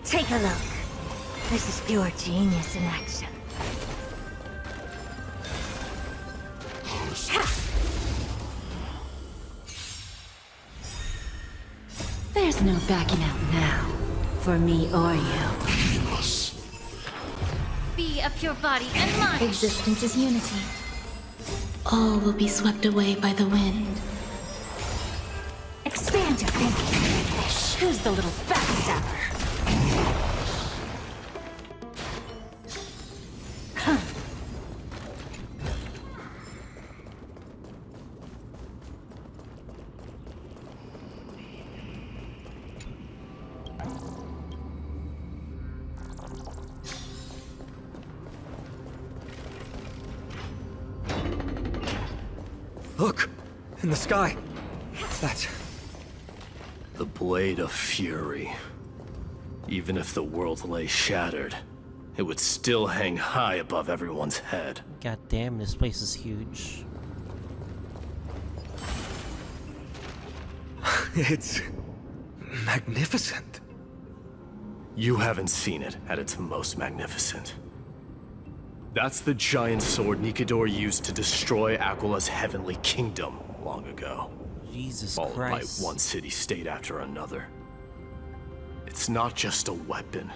Take a look. This is pure genius in action. There's no backing out now, for me or you. Be a pure body and mind. Existence is unity. All will be swept away by the wind. Expand your thinking. Who's the little backstabber? Look! In the sky! That's... The Blade of Fury. Even if the world lay shattered, it would still hang high above everyone's head. God damn, this place is huge. It's... magnificent. You haven't seen it at its most magnificent. That's the giant sword Nikador used to destroy Aglaea's heavenly kingdom long ago. Jesus Followed Christ. by one city-state after another. It's not just a weapon.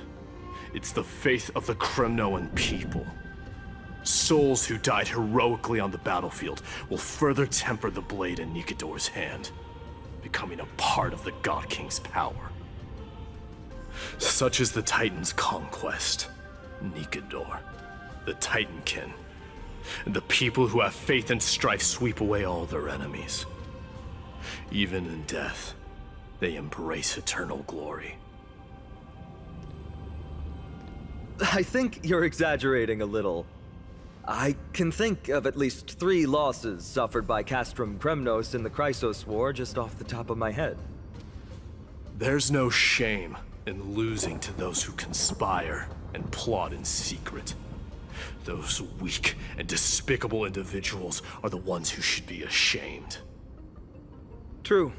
It's the faith of the Kremnoan people. Souls who died heroically on the battlefield will further temper the blade in Nikador's hand, becoming a part of the God King's power. Such is the Titan's conquest. Nikador, the Titankin, and the people who have faith and strife sweep away all their enemies. Even in death, they embrace eternal glory. I think you're exaggerating a little. I can think of at least 3 losses suffered by Castrum Kremnos in the Chrysos War just off the top of my head. There's no shame in losing to those who conspire and plot in secret. Those weak and despicable individuals are the ones who should be ashamed. True.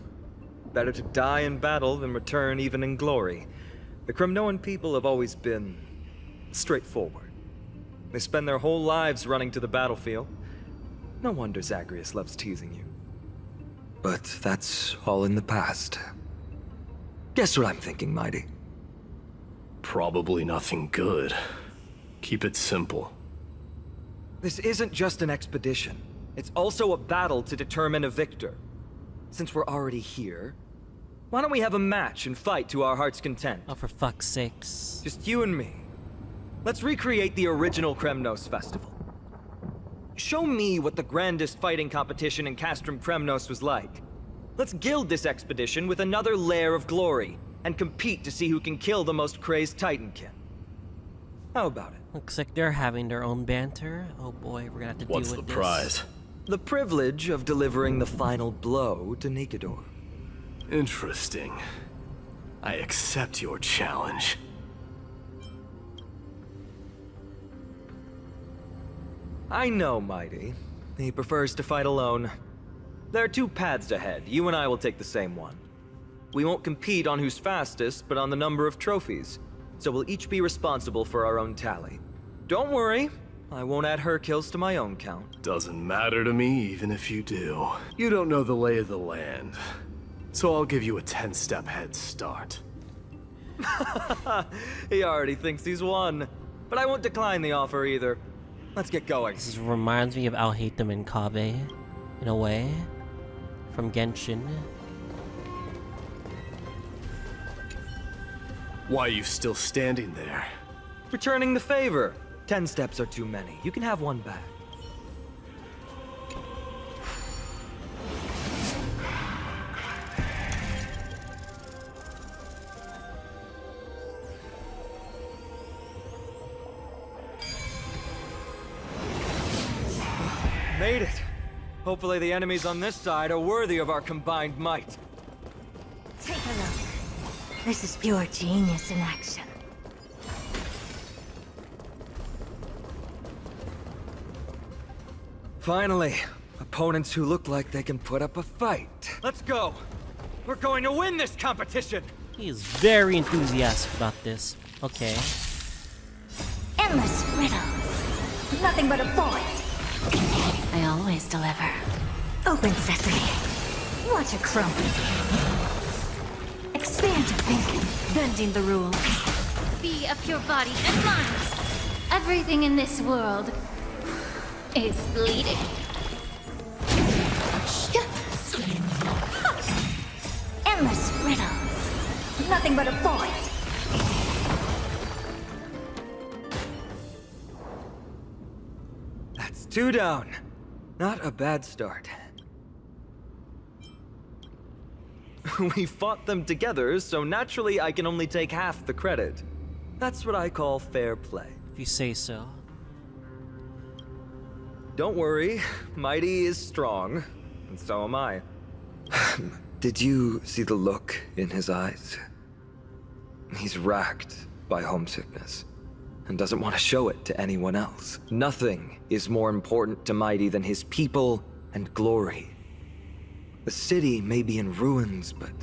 Better to die in battle than return even in glory. The Kremnoan people have always been straightforward. They spend their whole lives running to the battlefield. No wonder Zagreus loves teasing you. But that's all in the past. Guess what I'm thinking, Mighty? Probably nothing good. Keep it simple. This isn't just an expedition. It's also a battle to determine a victor. Since we're already here, why don't we have a match and fight to our heart's content? Oh, for fuck's sakes. Just you and me. Let's recreate the original Kremnos festival. Show me what the grandest fighting competition in Castrum Kremnos was like. Let's gild this expedition with another layer of glory, and compete to see who can kill the most crazed Titankin. How about it? Looks like they're having their own banter. Oh boy, we're gonna have to deal with this. What's the prize? The privilege of delivering the final blow to Nikador. Interesting. I accept your challenge. I know, Mighty. He prefers to fight alone. There are two paths ahead. You and I will take the same one. We won't compete on who's fastest, but on the number of trophies. So we'll each be responsible for our own tally. Don't worry, I won't add her kills to my own count. Doesn't matter to me, even if you do. You don't know the lay of the land. So I'll give you a 10-step head start. He already thinks he's won. But I won't decline the offer either. Let's get going. This reminds me of Alhaitham and Kaveh, in a way, from Genshin. Why are you still standing there? Returning the favor. 10 steps are too many. You can have one back. Made it. Hopefully the enemies on this side are worthy of our combined might. Take a look. This is pure genius in action. Finally, opponents who look like they can put up a fight. Let's go. We're going to win this competition. He is very enthusiastic about this. Okay. Endless riddles. Nothing but a void. I always deliver. Open sesame. Watch it crumble. Expand your thinking. Bending the rules. Be of your body and mind. Everything in this world is bleeding. Endless riddles. Nothing but a void. That's 2 down. Not a bad start. We fought them together, so naturally I can only take half the credit. That's what I call fair play. If you say so. Don't worry, Mighty is strong, and so am I. Did you see the look in his eyes? He's racked by homesickness, and doesn't want to show it to anyone else. Nothing is more important to Mighty than his people and glory. The city may be in ruins, but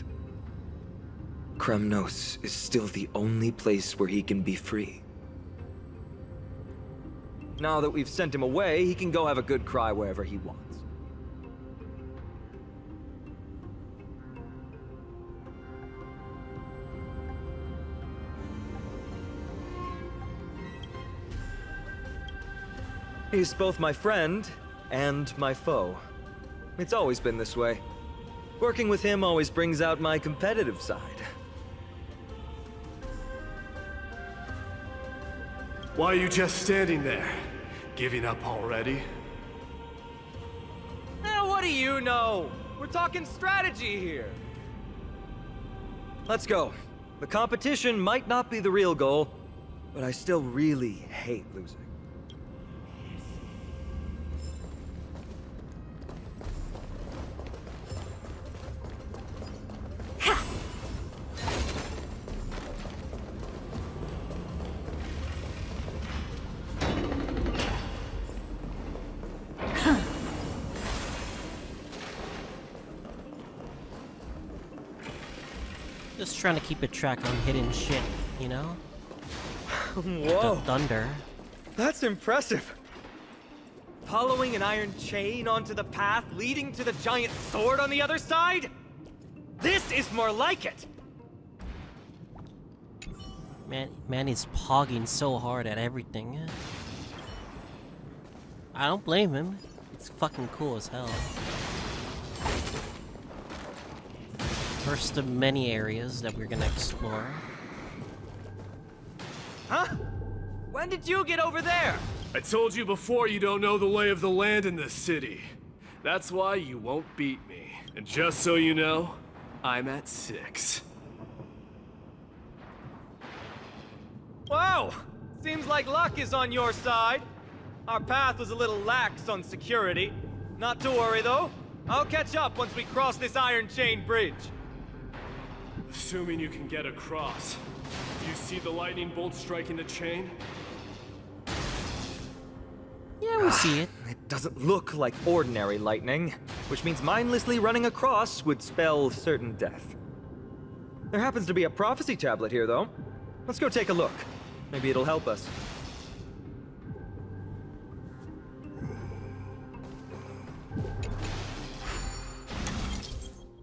Kremnos is still the only place where he can be free. Now that we've sent him away, he can go have a good cry wherever he wants. He's both my friend and my foe. It's always been this way. Working with him always brings out my competitive side. Why are you just standing there? Giving up already? What do you know? We're talking strategy here. Let's go. The competition might not be the real goal, but I still really hate losing. Just trying to keep a track on hidden shit, you know? Whoa. The thunder. That's impressive. Following an iron chain onto the path leading to the giant sword on the other side? This is more like it! Man, he's pogging so hard at everything. I don't blame him. It's fucking cool as hell. First of many areas that we're gonna explore. Huh? When did you get over there? I told you before you don't know the lay of the land in this city. That's why you won't beat me. And just so you know, I'm at 6. Wow! Seems like luck is on your side. Our path was a little lax on security. Not to worry though. I'll catch up once we cross this iron chain bridge. Assuming you can get across. You see the lightning bolt striking the chain? Yeah, Yeah, we see it. It doesn't look like ordinary lightning, which means mindlessly running across would spell certain death. There happens to be a prophecy tablet here, though. Let's go take a look. Maybe it'll help us.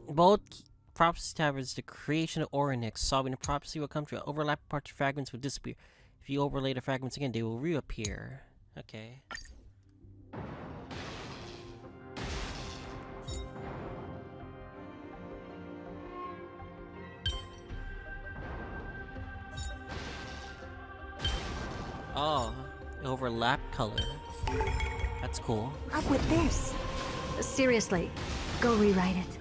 Both prophecy tablets, the creation of Orynyx. Solving the prophecy will come to overlap parts of fragments will disappear. If you overlay the fragments again, they will reappear. Okay. Oh, overlap color. That's cool. Up with this. Seriously, go rewrite it.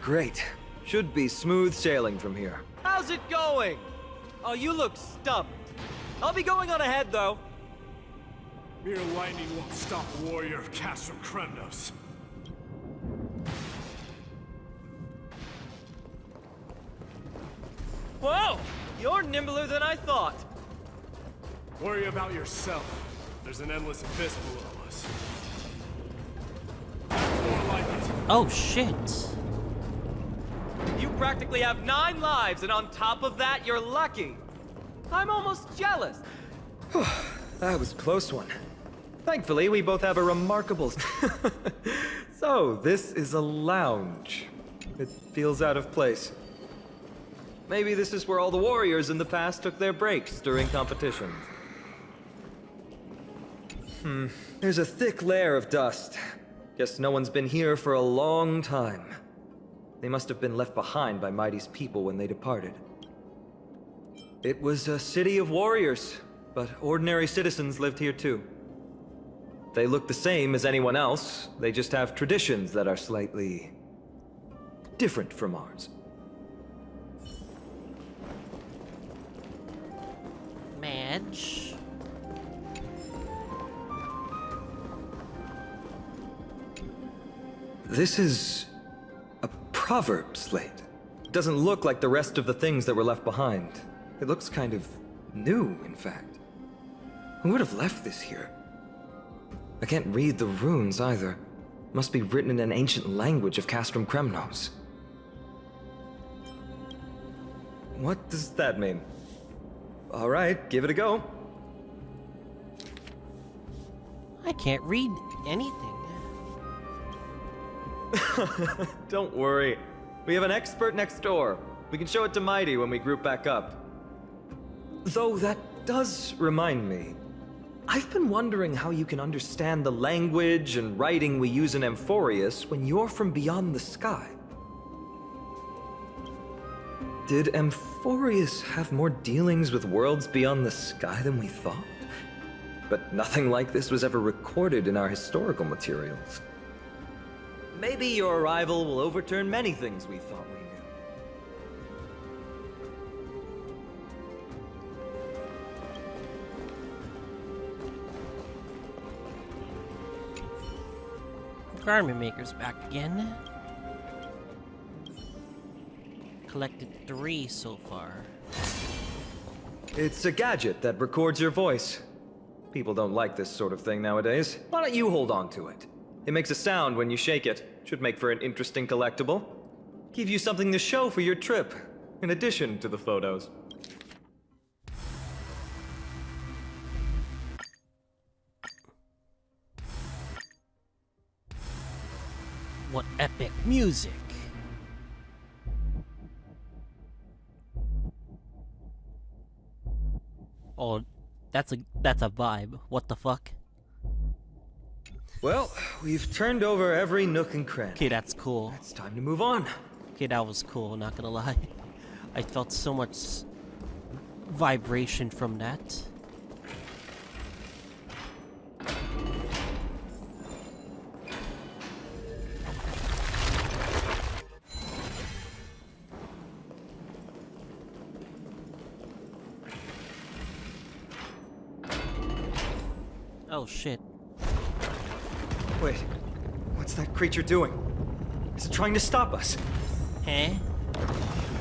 Great. Should be smooth sailing from here. How's it going? Oh, you look stumped. I'll be going on ahead, though. Mere lightning won't stop a warrior of Castrum Kremnos. Whoa! You're nimbler than I thought. Worry about yourself. There's an endless abyss below us. That's more like it. Oh shit. You practically have 9 lives, and on top of that, you're lucky. I'm almost jealous. That was a close one. Thankfully, we both have a remarkable... So, this is a lounge. It feels out of place. Maybe this is where all the warriors in the past took their breaks during competitions. There's a thick layer of dust. Guess no one's been here for a long time. They must have been left behind by Mighty's people when they departed. It was a city of warriors, but ordinary citizens lived here too. They look the same as anyone else, they just have traditions that are slightly... different from ours. Madge. This is... a proverb slate. It doesn't look like the rest of the things that were left behind. It looks kind of new, in fact. Who would have left this here? I can't read the runes either. Must be written in an ancient language of Castrum Kremnos. What does that mean? All right, give it a go. I can't read anything. Don't worry. We have an expert next door. We can show it to Mighty when we group back up. Though that does remind me. I've been wondering how you can understand the language and writing we use in Amphoreus when you're from beyond the sky. Did Amphoreus have more dealings with worlds beyond the sky than we thought? But nothing like this was ever recorded in our historical materials. Maybe your arrival will overturn many things we thought we knew. Garment maker's back again. Collected 3 so far. It's a gadget that records your voice. People don't like this sort of thing nowadays. Why don't you hold on to it? It makes a sound when you shake it. Should make for an interesting collectible. Give you something to show for your trip, in addition to the photos. What epic music! Oh, that's a vibe. What the fuck? Well, we've turned over every nook and cranny. Okay, that's cool. It's time to move on. Okay, that was cool, not gonna lie. I felt so much vibration from that. Oh shit. Wait, what's that creature doing? Is it trying to stop us? Huh?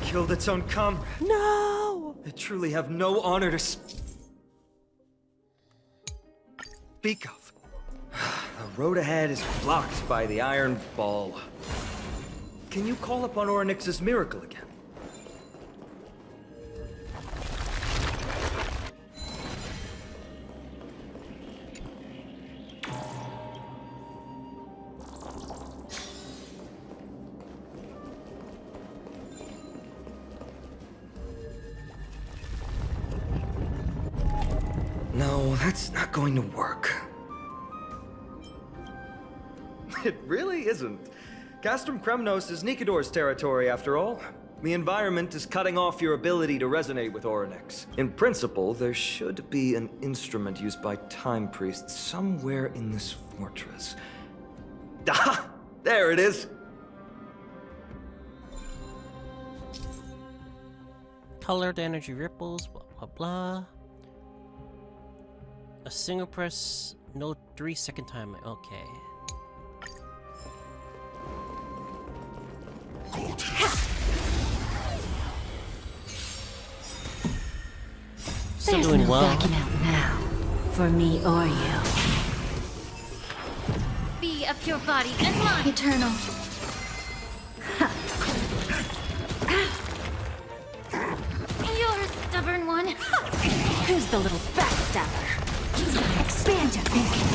Killed its own comrade. No! I truly have no honor to speak of. The road ahead is blocked by the Iron Ball. Can you call upon Orynyx's miracle again? No, that's not going to work. It really isn't. Castrum Kremnos is Nikador's territory, after all. The environment is cutting off your ability to resonate with Orynyx. In principle, there should be an instrument used by Time Priests somewhere in this fortress. Ah! There it is! Colored energy ripples, blah blah blah. A single press, no 3-second timer. Okay. Still There's doing no well. backing out now, for me or you. Be a pure body and mind. Eternal. You're a stubborn one. Who's the little backstabber? Expand your thinking.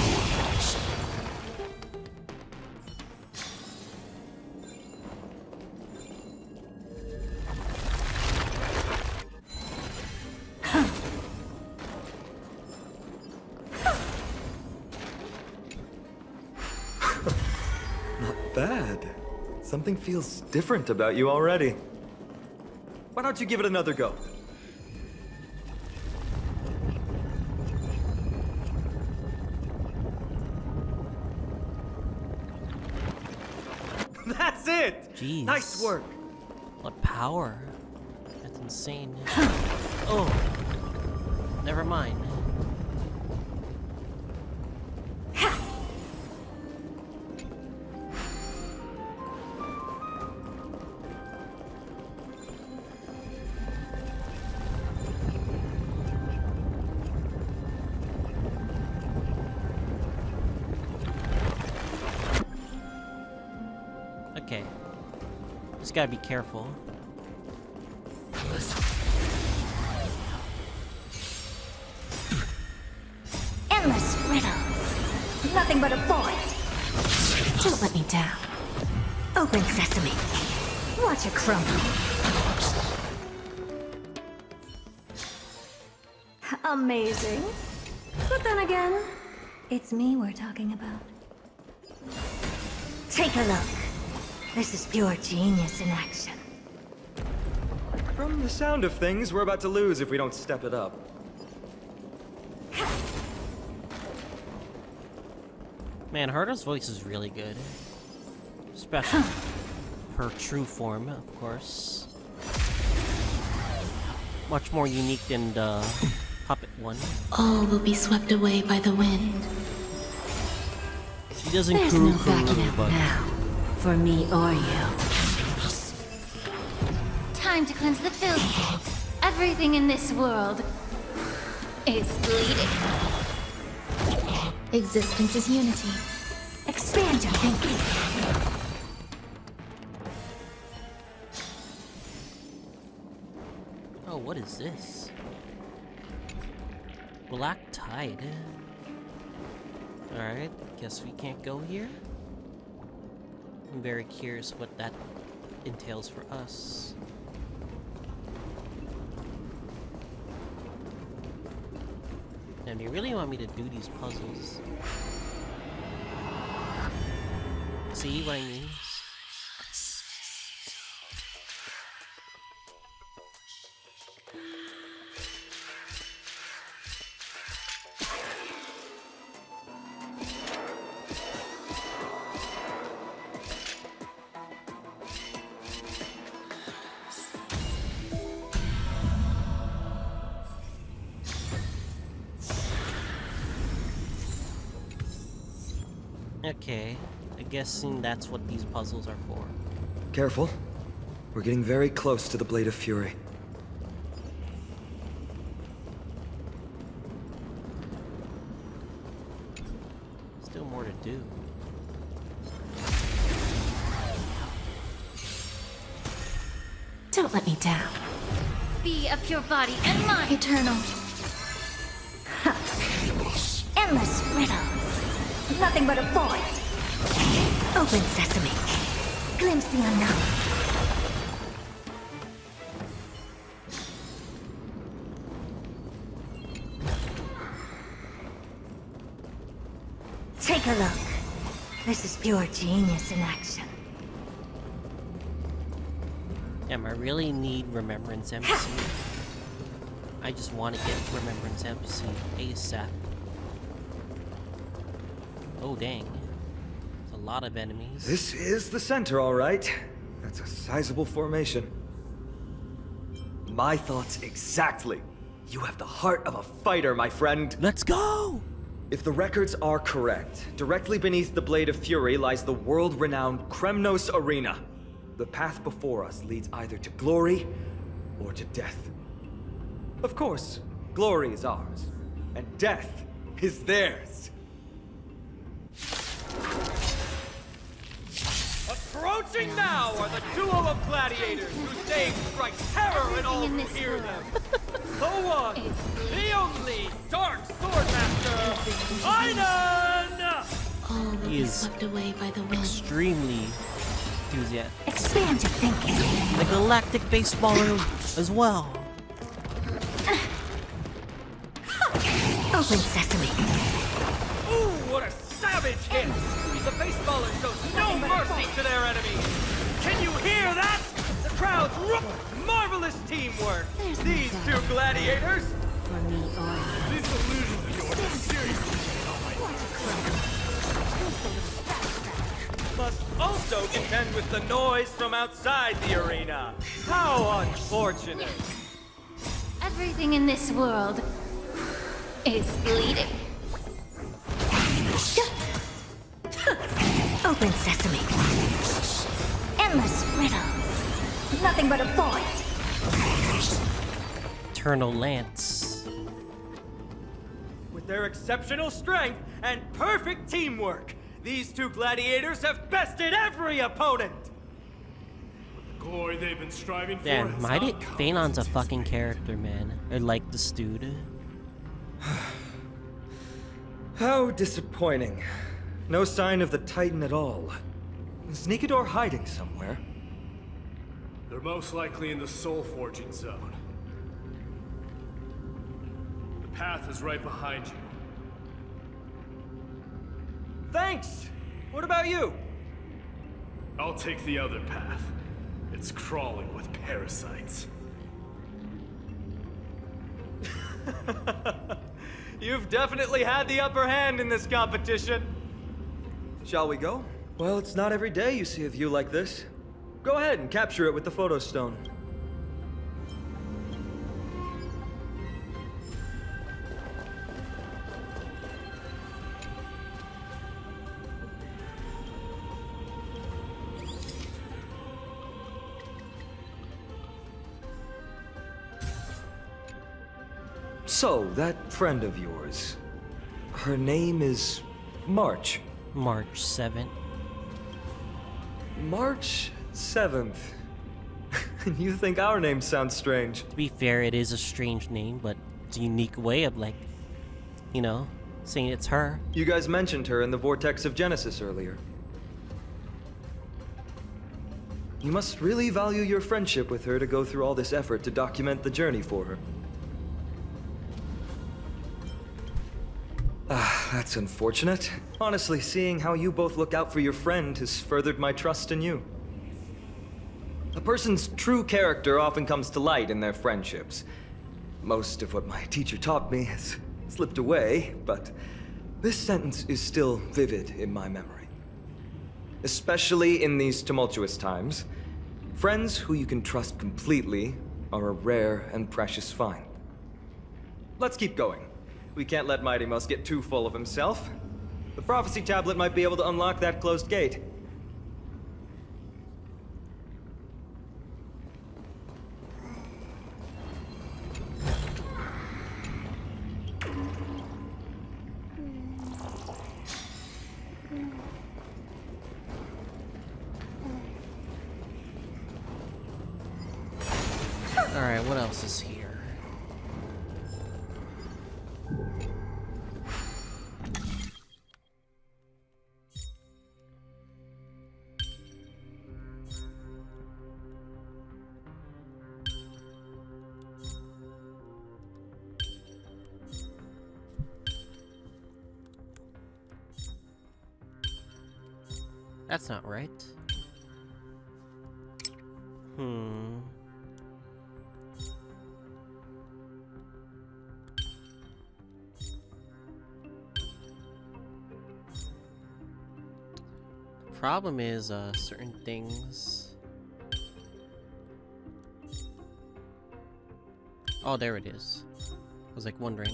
Not bad. Something feels different about you already. Why don't you give it another go? That's it! Jeez. Nice work! What power? That's insane. Oh. Never mind. Okay. Just gotta be careful. Endless riddles. Nothing but a void. Don't let me down. Open sesame. Watch it crumble. Amazing. But then again, it's me we're talking about. Take a look. This is pure genius in action. From the sound of things, we're about to lose if we don't step it up. Man, Hardo's voice is really good. Especially her true form, of course. Much more unique than the puppet one. All will be swept away by the wind. She doesn't There's no backing out now, for me or you. Time to cleanse the filth. Everything in this world is bleeding. Existence is unity. Expand your thinking. Oh, what is this? Black Tide. Alright, guess we can't go here. I'm very curious what that entails for us. And you really want me to do these puzzles? See what I mean? Okay, I'm guessing that's what these puzzles are for. Careful. We're getting very close to the Blade of Fury. do. Don't let me down. Be a pure body and mind. Eternal. Endless riddles. Nothing but a void. Open sesame. Glimpse the unknown. Take a look. This is pure genius in action. Damn, I really need Remembrance MC. I just want to get Remembrance MC ASAP. Oh dang. There's a lot of enemies. This is the center, all right. That's a sizable formation. My thoughts exactly. You have the heart of a fighter, my friend. Let's go! If the records are correct, directly beneath the Blade of Fury lies the world-renowned Kremnos Arena. The path before us leads either to glory or to death. Of course, glory is ours, and death is theirs. Approaching now are the duo of gladiators whose names strike terror in all who hear them. The one, the only Dark Swordmaster, Phainon! All will He be is swept away by the wind. extremely enthusiastic. Expand your thinking. The galactic baseballer as well. Open sesame. Ooh, what a savage hit! The baseballer shows no mercy to their enemies! Can you hear that? The crowd's roar! Marvelous teamwork! These two gladiators! For me, or These illusions of yours are seriously Must also contend with the noise from outside the arena. How unfortunate! Everything in this world is bleeding. Open sesame. Endless riddles. Nothing but a void. Eternal Lance. With their exceptional strength and perfect teamwork, these two gladiators have bested every opponent! glory they've been striving for. Damn, has mighty not come Phainon's a to fucking character, man. I like this dude. How disappointing. No sign of the Titan at all. Is Nikador hiding somewhere? They're most likely in the soul forging zone. The path is right behind you. Thanks! What about you? I'll take the other path. It's crawling with parasites. You've definitely had the upper hand in this competition. Shall we go? Well, it's not every day you see a view like this. Go ahead and capture it with the photo stone. So, that friend of yours, her name is March. March 7th. March 7th. You think our names sound strange? To be fair, it is a strange name, but it's a unique way of, like, you know, saying it's her. You guys mentioned her in the Vortex of Genesis earlier. You must really value your friendship with her to go through all this effort to document the journey for her. Ah, that's unfortunate. Honestly, seeing how you both look out for your friend has furthered my trust in you. A person's true character often comes to light in their friendships. Most of what my teacher taught me has slipped away, but this sentence is still vivid in my memory. Especially in these tumultuous times, friends who you can trust completely are a rare and precious find. Let's keep going. We can't let Mighty Mouse get too full of himself. The prophecy tablet might be able to unlock that closed gate. Alright, what else is here? That's not right. Problem is, certain things... Oh, there it is. I was like wondering.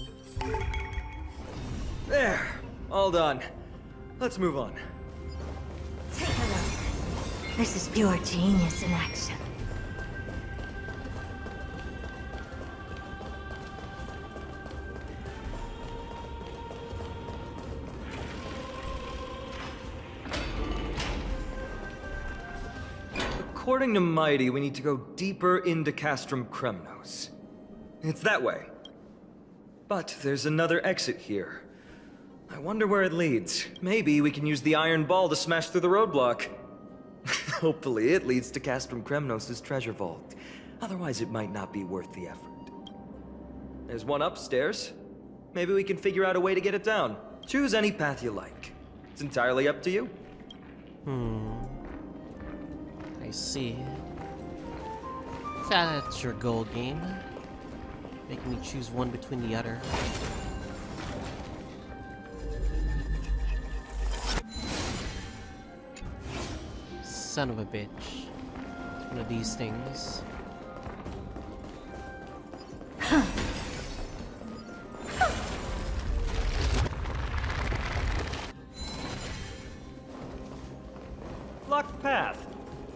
There! All done. Let's move on. Take a look. This is pure genius in action. According to Mighty, we need to go deeper into Castrum Kremnos. It's that way. But there's another exit here. I wonder where it leads. Maybe we can use the iron ball to smash through the roadblock. Hopefully it leads to Castrum Kremnos' treasure vault. Otherwise it might not be worth the effort. There's one upstairs. Maybe we can figure out a way to get it down. Choose any path you like. It's entirely up to you. I see. That's your goal, game. Making me choose one between the other. Son of a bitch. One of these things. Locked path.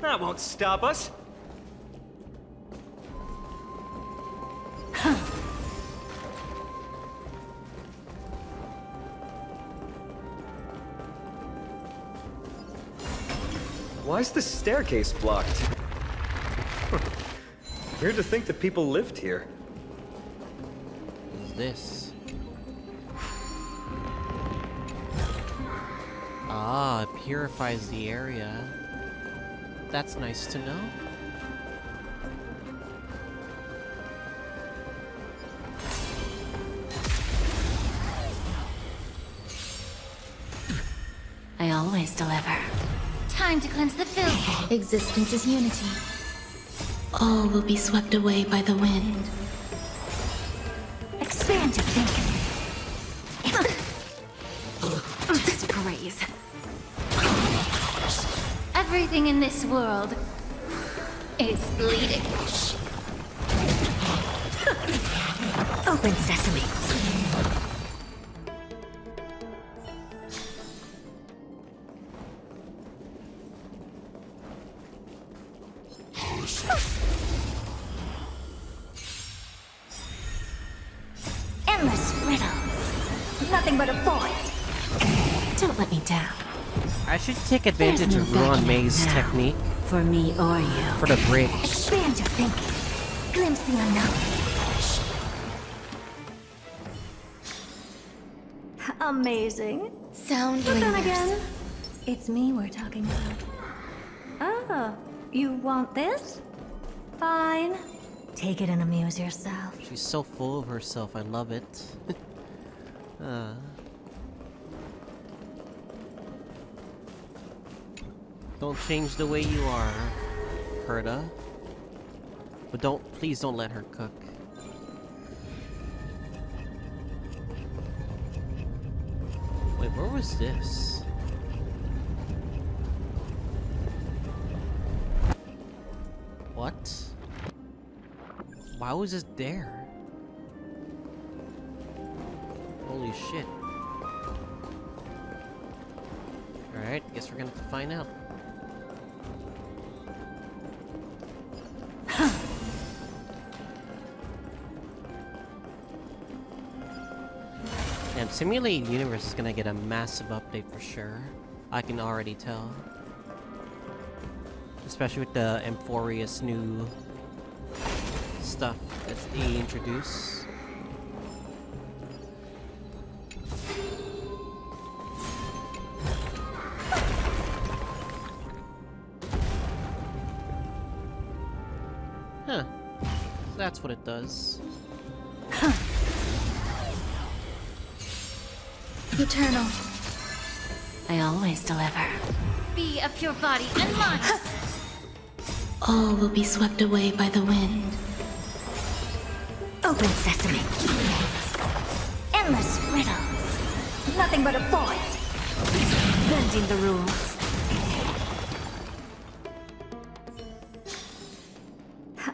That won't stop us. Why is the staircase blocked? Weird to think that people lived here. What is this? Ah, it purifies the area. That's nice to know. I always deliver. Time to cleanse the filth. Existence is unity. All will be swept away by the wind. Expand your thinking. Disgrace. Everything in this world is bleeding. Open sesame. Endless riddles. Nothing but a void. Don't let me down. I should take advantage of Ruan May's technique For me or you. for the bridge. Expand your thinking. Glimpse the unknown. Amazing. Sound But then lingers. again, it's me we're talking about. Oh, you want this? Fine. Take it and amuse yourself. She's so full of herself, I love it. Don't change the way you are, Herta. But please don't let her cook. Wait, where was this? What? Why was it there? Holy shit. Alright, guess we're gonna have to find out. And Simulated Universe is gonna get a massive update for sure. I can already tell. Especially with the Amphoreus new stuff that they introduce. Huh. That's what it does. Eternal. I always deliver. Be a pure body and mind. All will be swept away by the wind. Open sesame. Endless riddles. Nothing but a void. Bending the rules.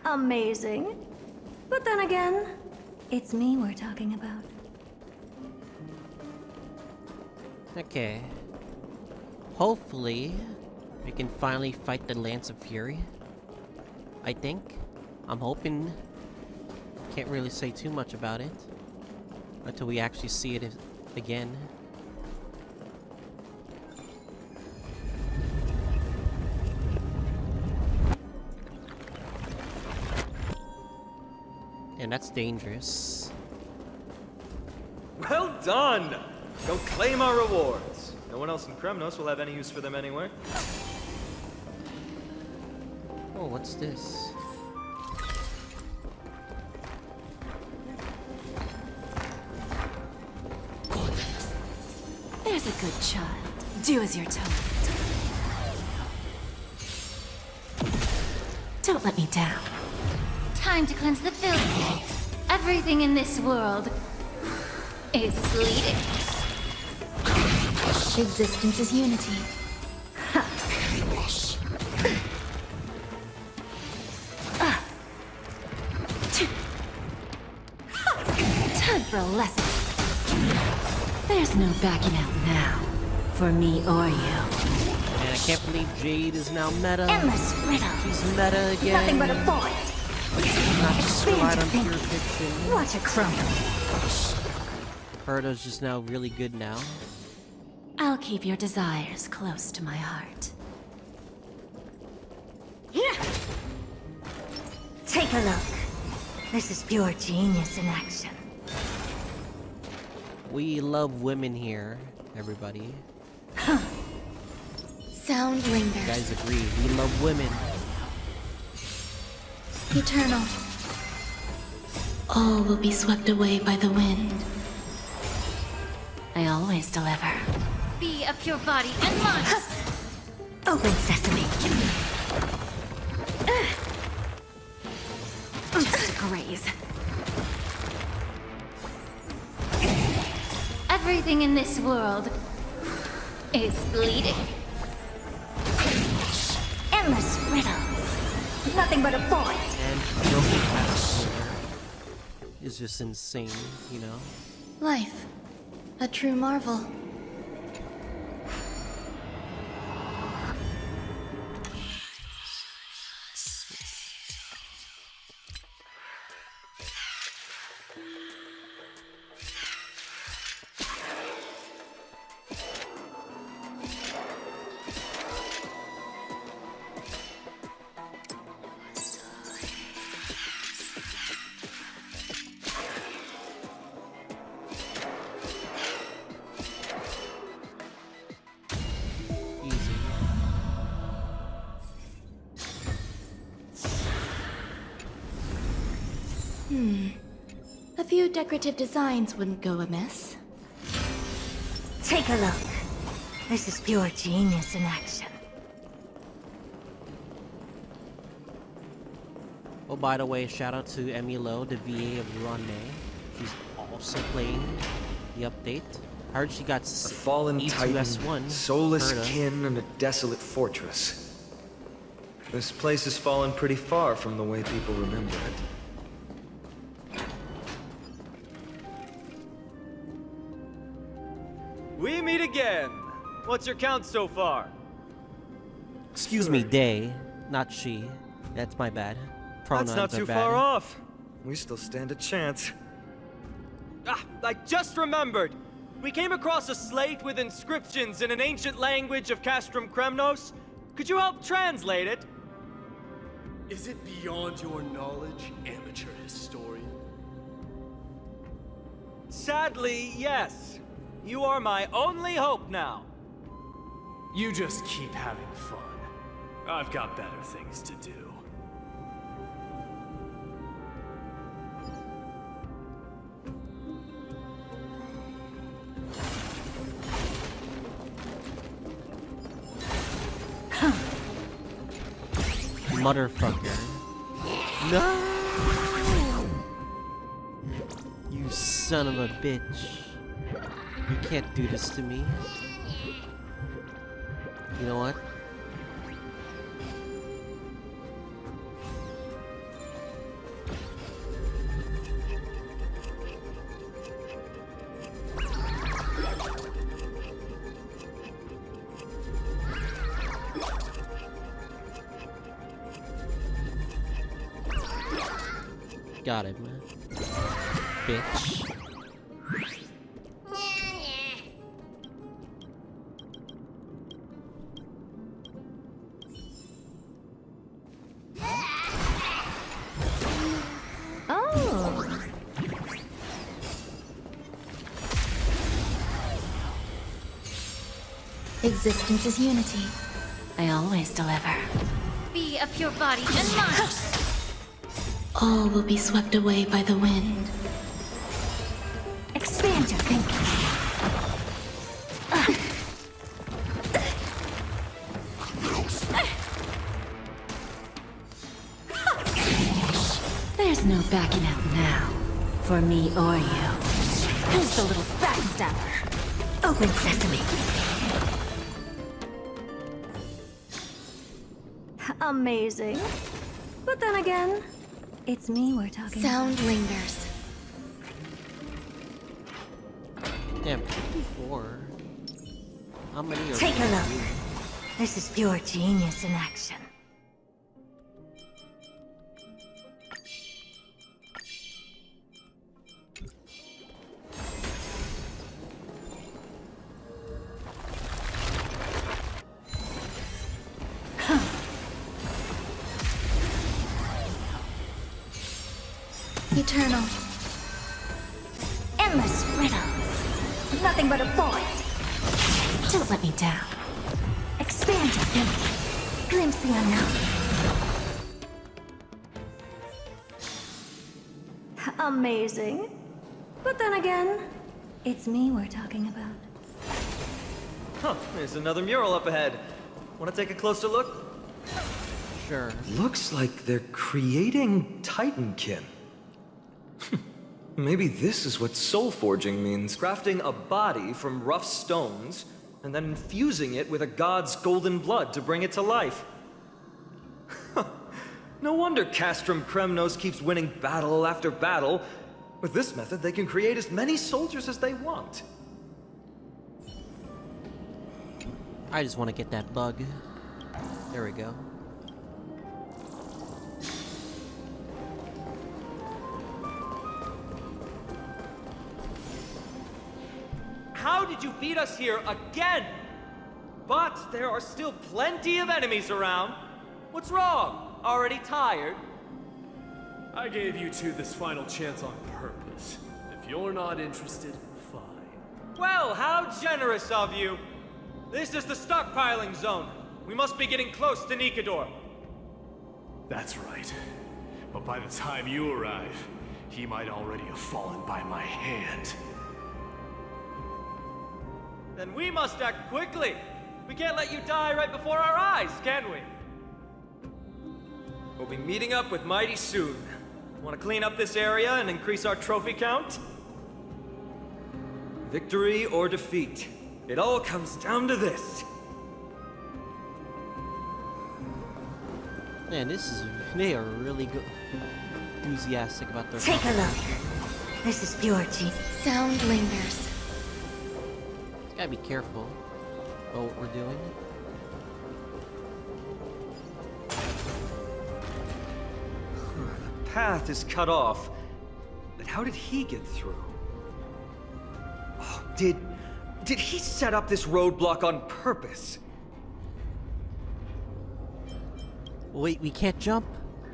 Amazing. But then again, it's me we're talking about. Okay. Hopefully, we can finally fight the Lance of Fury. I think. I'm hoping. Can't really say too much about it until we actually see it again. And that's dangerous. Well done! Go claim our rewards. No one else in Kremnos will have any use for them anyway. Oh, what's this? There's a good child. Do as you're told. Don't let me down. Time to cleanse the filth. Everything in this world is bleeding. Existence is unity. Time for a lesson. There's no backing out now. For me or you. And I can't believe Jade is now meta. Endless riddles. She's meta again. Nothing but a void. Not just relied on Fancy pure fiction. Watch a crumble. Herda's just now really good now. I'll keep your desires close to my heart. Take a look. This is pure genius in action. We love women here, everybody. Sound You lingers. guys agree, we love women. Eternal. All will be swept away by the wind. I always deliver. Be a pure body and mind. Open sesame. Just a graze. Everything in this world is bleeding. Endless riddles. Nothing but a void. And broken glass is just insane, you know? Life. A true marvel. A few decorative designs wouldn't go amiss. Take a look. This is pure genius in action. Oh, by the way, shout out to Emmy Lowe, the VA of Ronne. She's also playing the update. I heard she got A fallen titan, E2S1. soulless Herda. kin, and a desolate fortress. This place has fallen pretty far from the way people remember it. We meet again! What's your count so far? Excuse me, they, not she. That's my bad. Pronouns That's not are too bad. far off. We still stand a chance. Ah, I just remembered! We came across a slate with inscriptions in an ancient language of Castrum Kremnos. Could you help translate it? Is it beyond your knowledge, amateur historian? Sadly, yes. You are my only hope now. You just keep having fun. I've got better things to do. Motherfucker. No! You son of a bitch. You can't do this to me. You know what? Got it, man. Bitch. Oh. Existence is unity. I always deliver. Be a pure body and mind. All will be swept away by the wind. Expand your thinking. There's no backing out now. For me or you. Who's the little backstabber? Open sesame. Amazing. But then again, it's me we're talking Sound lingers. Damn, 54. How many are Take a there? look. This is pure genius in action. Eternal. Endless riddles. Nothing but a void. Don't let me down. Expand your thinking. Glimpse the unknown. Amazing. But then again, it's me we're talking about. Huh, there's another mural up ahead. Want to take a closer look? Sure. Looks like they're creating Titankin. Maybe this is what soul forging means. Crafting a body from rough stones, and then infusing it with a god's golden blood to bring it to life. No wonder Castrum Kremnos keeps winning battle after battle. With this method, they can create as many soldiers as they want. I just want to get that bug. There we go. How did you beat us here again? But there are still plenty of enemies around. What's wrong? Already tired? I gave you two this final chance on purpose. If you're not interested, fine. Well, how generous of you. This is the stockpiling zone. We must be getting close to Nikador. That's right. But by the time you arrive, he might already have fallen by my hand. Then we must act quickly. We can't let you die right before our eyes, can we? We'll be meeting up with Mighty soon. Want to clean up this area and increase our trophy count? Victory or defeat. It all comes down to this. Man, they are really good, enthusiastic about their. Take a look. This is pure genius. Sound lingers. Gotta be careful about what we're doing. The path is cut off. But how did he get through? Oh, did he set up this roadblock on purpose? Wait, we can't jump?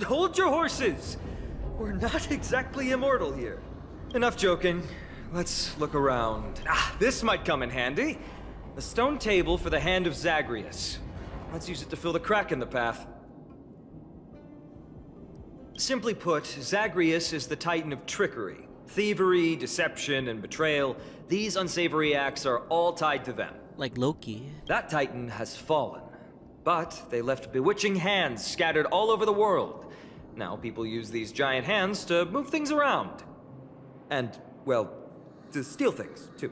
hold your horses! We're not exactly immortal here. Enough joking. Let's look around. This might come in handy. A stone table for the hand of Zagreus. Let's use it to fill the crack in the path. Simply put, Zagreus is the titan of trickery. Thievery, deception, and betrayal. These unsavory acts are all tied to them. Like Loki. That titan has fallen. But they left bewitching hands scattered all over the world. Now people use these giant hands to move things around. And, well, to steal things, too.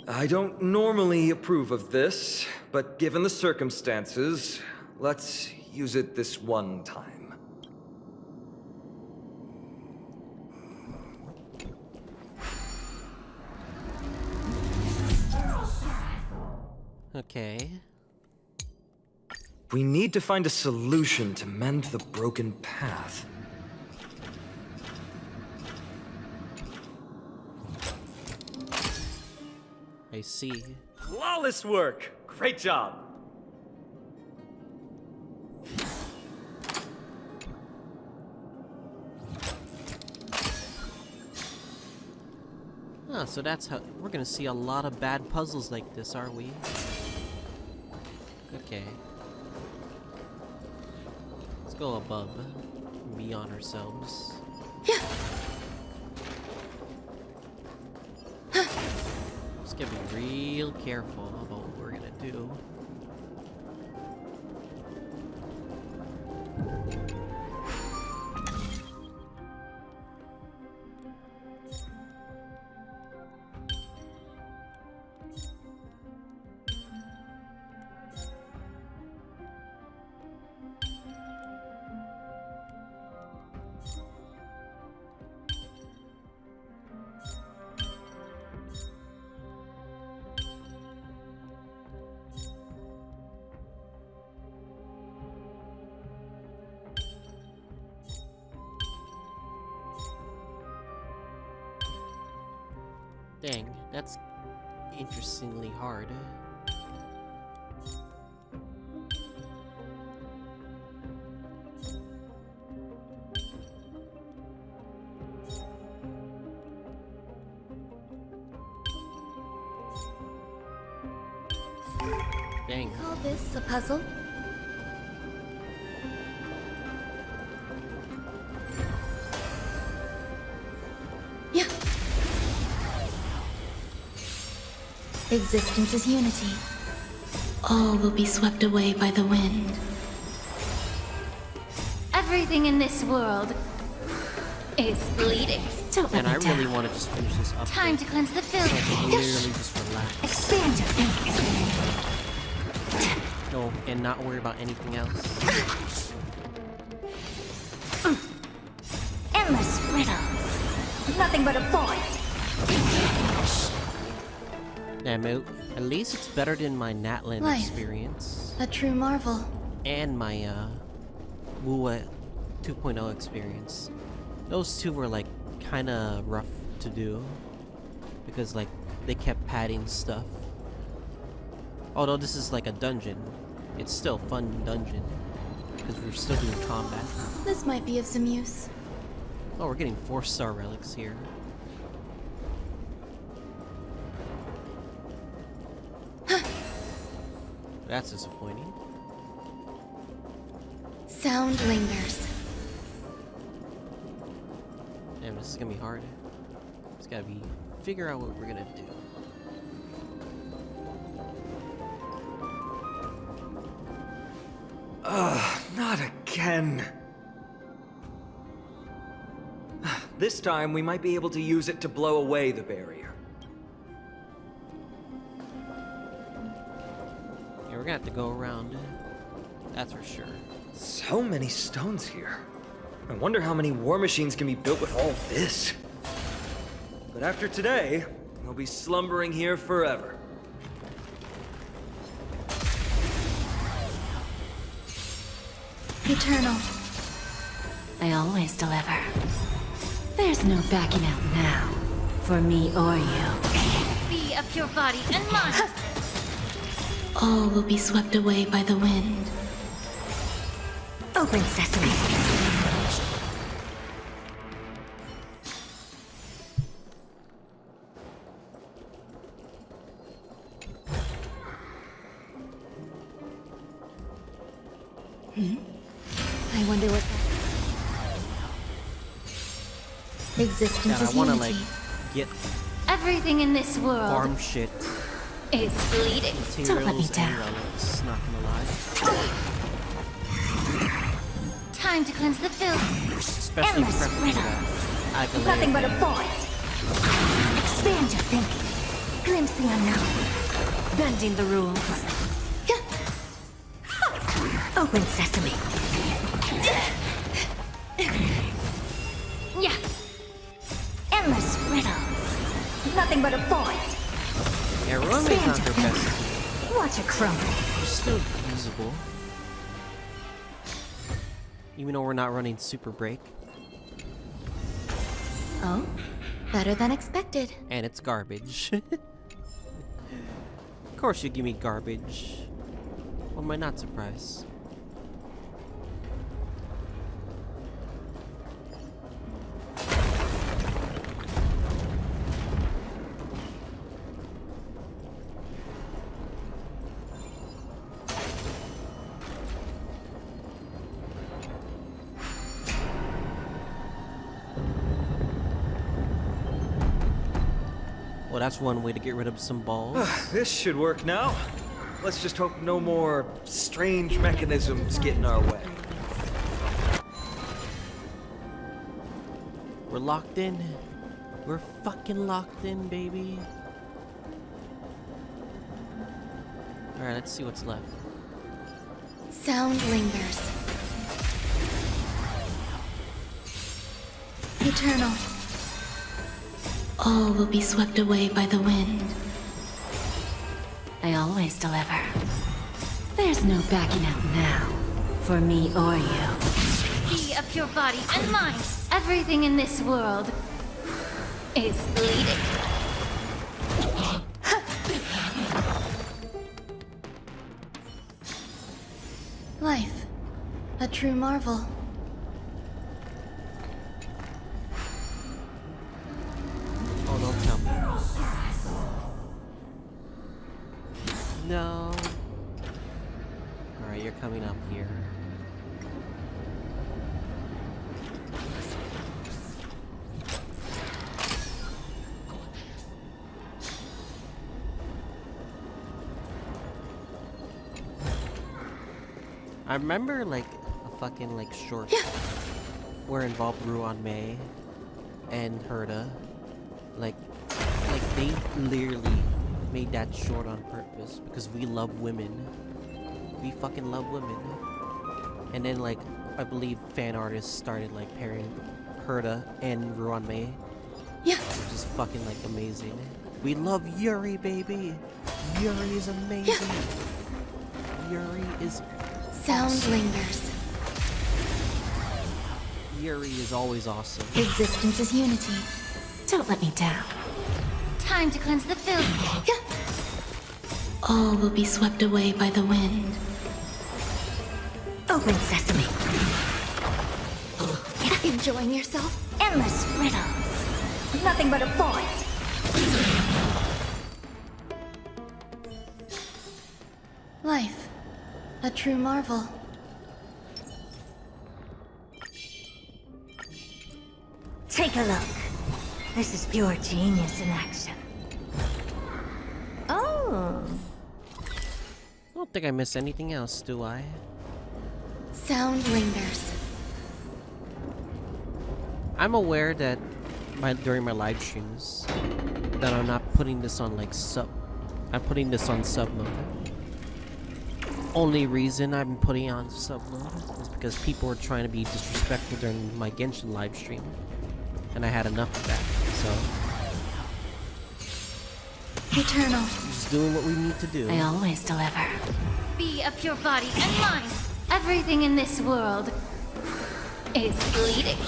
I don't normally approve of this, but given the circumstances, let's use it this one time. Okay. We need to find a solution to mend the broken path. I see. Flawless work! Great job! Ah, so that's how we're gonna see a lot of bad puzzles like this, are we? Okay. Let's go above, beyond ourselves. Just gotta be real careful about what we're gonna do. Dang, that's interestingly hard. Dang. Call this a puzzle? Yeah. Existence is unity. All will be swept away by the wind. Everything in this world is bleeding. Don't let And I me down. really want to just finish this up. Time to cleanse the So I can filth. literally just relax. Expand your thinking. No, and not worry about anything else. Endless riddles. Nothing but a void. Damn it. At least it's better than my Natlan Life. experience. A true marvel. And my, Wuwa 2.0 experience. Those two were, like, kinda rough to do. Because, like, they kept padding stuff. Although this is like a dungeon. It's still a fun dungeon. Because we're still doing combat. This might be of some use. Oh, we're getting 4-star relics here. That's disappointing. Sound lingers. Damn, this is gonna be hard. It's gotta be figure out what we're gonna do. Not again. This time, we might be able to use it to blow away the barrier. Yeah, we're gonna have to go around. That's for sure. So many stones here. I wonder how many war machines can be built with all this. But after today, they'll be slumbering here forever. Eternal. I always deliver. There's no backing out now, for me or you. Be of your body and mind. All will be swept away by the wind. Open sesame. I wonder what that... Existence God, I is wanna unity. like get Everything in this world farm shit. is bleeding. Don't let me Materials and down. relics, not gonna lie. Time to cleanse the filth. Especially Endless prepping for riddles. that Aglaea Nothing but a thing. void. Expand your thinking. Glimpse the unknown. Bending the rules. Open sesame. Yeah. Endless riddles. Nothing but a void. Yeah, Rome's not her best. Watch it crumble. She's still usable. Even though we're not running super break. Oh, better than expected. And it's garbage. Of course you give me garbage. Why am I not surprised? Well, that's one way to get rid of some balls. This should work now. Let's just hope no more strange mechanisms get in our way. We're locked in. We're fucking locked in, baby. Alright, let's see what's left. Sound lingers. Eternal. All will be swept away by the wind. I always deliver. There's no backing out now, for me or you. Be of your body and mind. Everything in this world is bleeding. Life, a true marvel. Oh, don't tell me. No. Alright, you're coming up here. I remember like a fucking like short where it involved Ruan Mei and Herta. Like they literally made that short on purpose because we love women. We fucking love women. And then like I believe fan artists started like pairing Herta and Ruan Mei. Yeah. Which is fucking like amazing. We love Yuri, baby. Yuri is amazing. Yuri is Sound awesome. lingers. Yuri is always awesome. Existence is unity. Don't let me down. Time to cleanse the filth. All will be swept away by the wind. Open sesame. Enjoying yourself? Endless riddles. Nothing but a void. Life, a true marvel. Take a look. This is pure genius in action. Oh. I don't think I miss anything else, do I? Sound lingers. I'm aware that during my live streams that I'm not putting this on like I'm putting this on sub mode. Only reason I'm putting it on sub mode is because people were trying to be disrespectful during my Genshin live stream. And I had enough of that, so Eternal. just doing what we need to do. I always deliver. Be of your body and mind. Everything in this world is bleeding.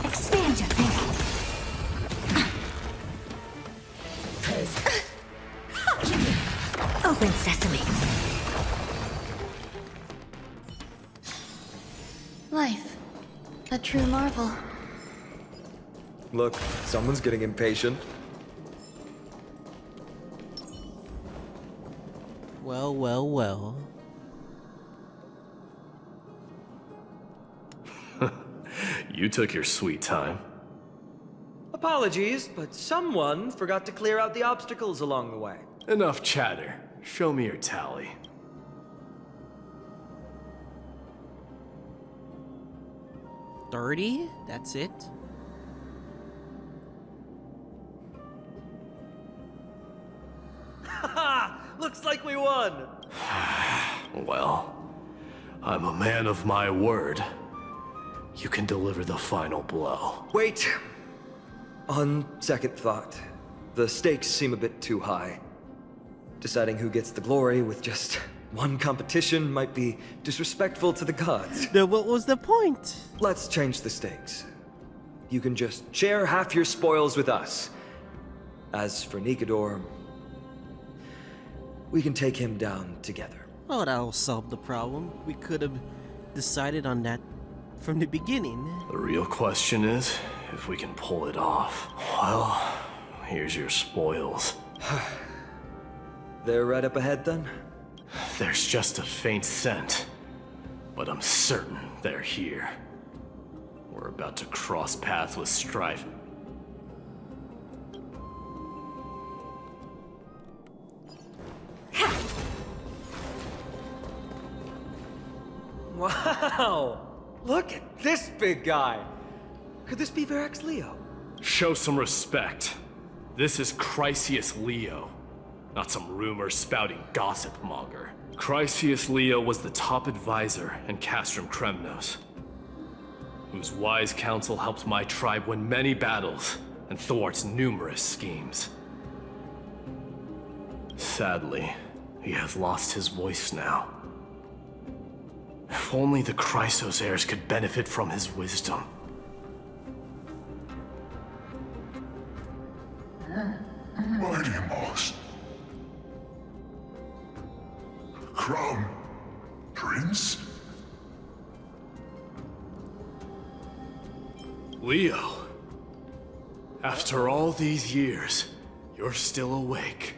Expand your thinking. Open sesame. Life. A true marvel. Look, someone's getting impatient. Well, well, well. You took your sweet time. Apologies, but someone forgot to clear out the obstacles along the way. Enough chatter. Show me your tally. $30? That's it? Haha! Looks like we won! Well, I'm a man of my word. You can deliver the final blow. Wait! On second thought, the stakes seem a bit too high. Deciding who gets the glory with just one competition might be disrespectful to the gods. Then what was the point? Let's change the stakes. You can just share half your spoils with us. As for Nikador, we can take him down together. Well, that'll solve the problem. We could have decided on that from the beginning. The real question is, if we can pull it off. Well, here's your spoils. They're right up ahead then? There's just a faint scent, but I'm certain they're here. We're about to cross paths with strife. Wow! Look at this big guy! Could this be Verax Leo? Show some respect. This is Chrysius Leo, not some rumor-spouting gossip monger. Chrysius Leo was the top advisor in Castrum Kremnos, whose wise counsel helped my tribe win many battles and thwart numerous schemes. Sadly, he has lost his voice now. If only the Chrysos heirs could benefit from his wisdom. Mighty Moss. Crown Prince? Leo, after all these years, you're still awake.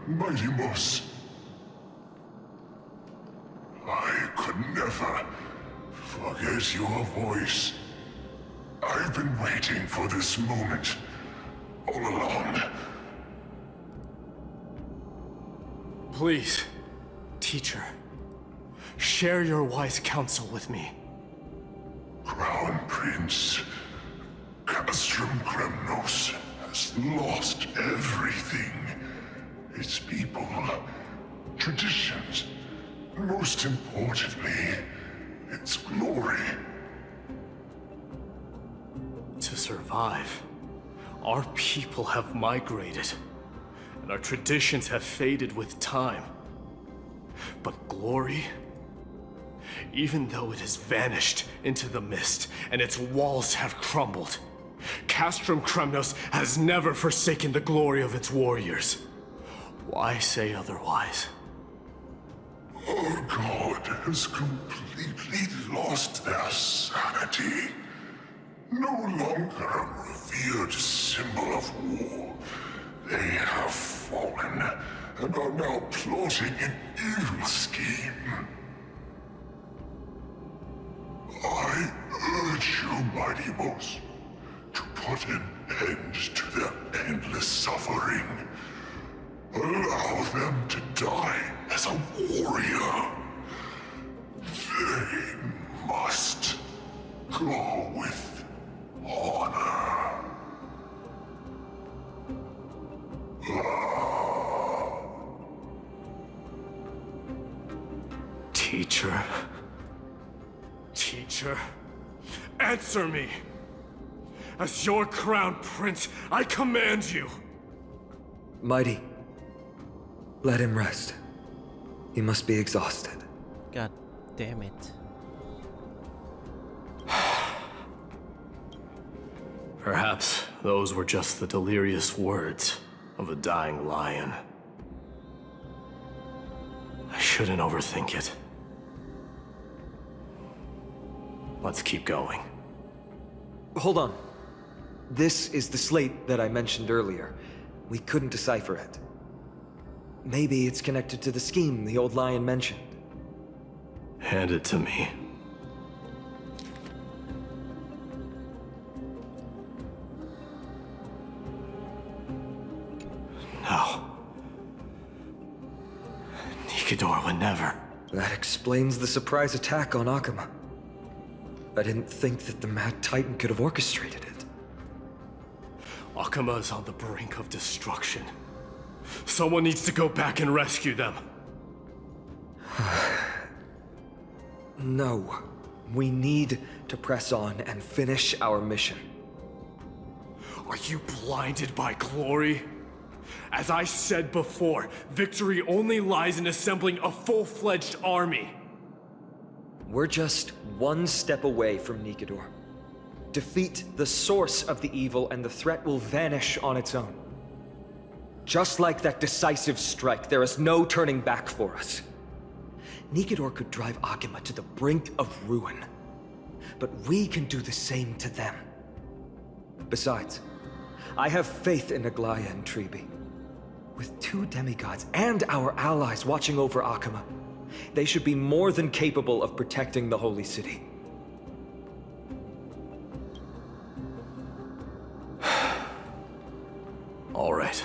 Mighty Moss. I could never forget your voice. I've been waiting for this moment all along. Please, teacher, share your wise counsel with me. Crown Prince Castrum Kremnos has lost everything. Its people, traditions, and most importantly, its glory. To survive, our people have migrated, and our traditions have faded with time. But glory, even though it has vanished into the mist and its walls have crumbled, Castrum Kremnos has never forsaken the glory of its warriors. Why say otherwise? Our god has completely lost their sanity. No longer a revered symbol of war, they have fallen and are now plotting an evil scheme. I urge you, Mighty Moss, to put an end to their endless suffering. Allow them to die as a warrior. They must go with honor. Teacher? Teacher? Answer me! As your crown prince, I command you! Mighty, let him rest. He must be exhausted. God damn it. Perhaps those were just the delirious words of a dying lion. I shouldn't overthink it. Let's keep going. Hold on. This is the slate that I mentioned earlier. We couldn't decipher it. Maybe it's connected to the scheme the old lion mentioned. Hand it to me. No. Nikador would never. That explains the surprise attack on Akama. I didn't think that the Mad Titan could have orchestrated it. Akama is on the brink of destruction. Someone needs to go back and rescue them. No. We need to press on and finish our mission. Are you blinded by glory? As I said before, victory only lies in assembling a full-fledged army. We're just one step away from Nikador. Defeat the source of the evil and the threat will vanish on its own. Just like that decisive strike, there is no turning back for us. Nikador could drive Akama to the brink of ruin. But we can do the same to them. Besides, I have faith in Aglaea and Tribi. With 2 demigods and our allies watching over Akama, they should be more than capable of protecting the Holy City. All right.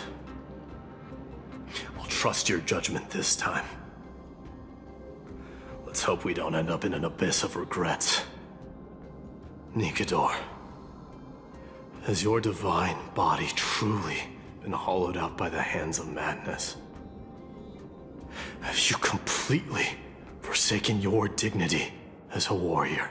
I'll trust your judgment this time. Let's hope we don't end up in an abyss of regrets. Nikador, has your divine body truly been hollowed out by the hands of madness? Have you completely forsaken your dignity as a warrior?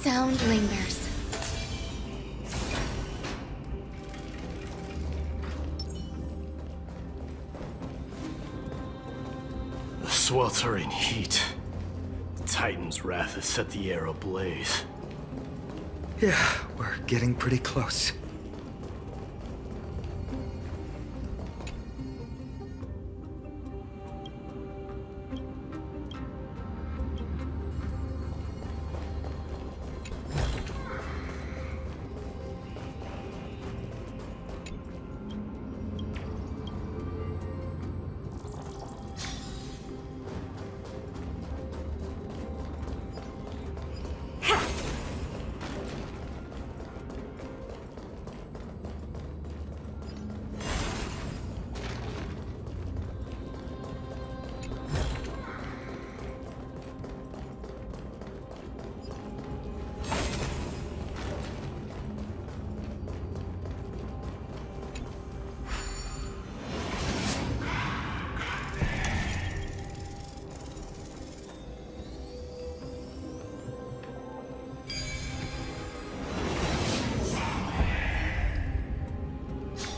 Sound lingers. The sweltering heat. The Titan's wrath has set the air ablaze. Yeah, we're getting pretty close.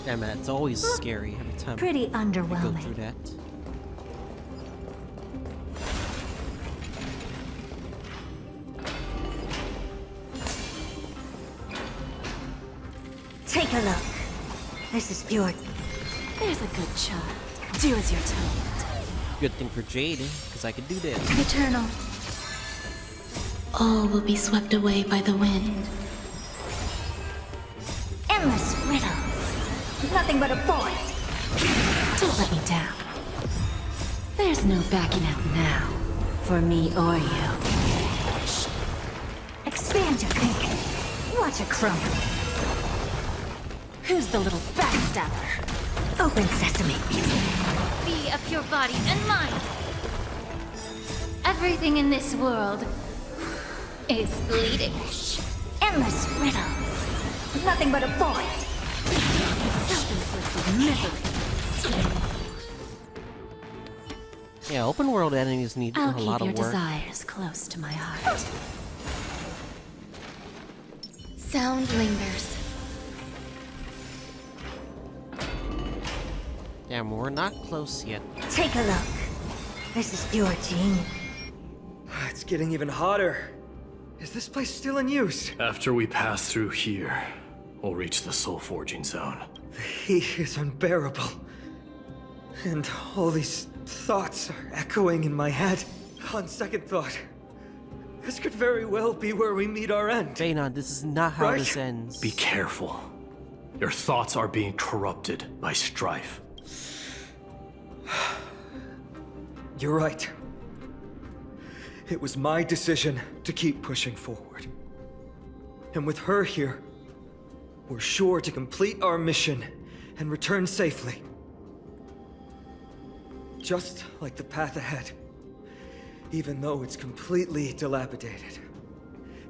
Damn it, it's always scary every time Pretty I go underwhelming. through that. Take a look. This is pure. There's a good child. Do as you're told. Good thing for Jade, because I could do this. Eternal. All will be swept away by the wind. Endless riddles. Nothing but a void. Don't let me down. There's no backing out now. For me or you. Expand your thinking. Watch it crumble. Who's the little backstabber? Open sesame. Be of your body and mind. Everything in this world is bleeding. Endless riddles. Nothing but a void. Self-inflicted misery. Yeah, open world enemies need I'll a lot keep of your work. desires close to my heart. Sound lingers. Damn, we're not close yet. Take a look. This is pure genius. It's getting even hotter. Is this place still in use? After we pass through here, we'll reach the soul forging zone. The heat is unbearable. And all these thoughts are echoing in my head. On second thought, this could very well be where we meet our end. Phainon, this is not how Right? this ends. Be careful. Your thoughts are being corrupted by strife. You're right. It was my decision to keep pushing forward. And with her here, we're sure to complete our mission and return safely. Just like the path ahead. Even though it's completely dilapidated,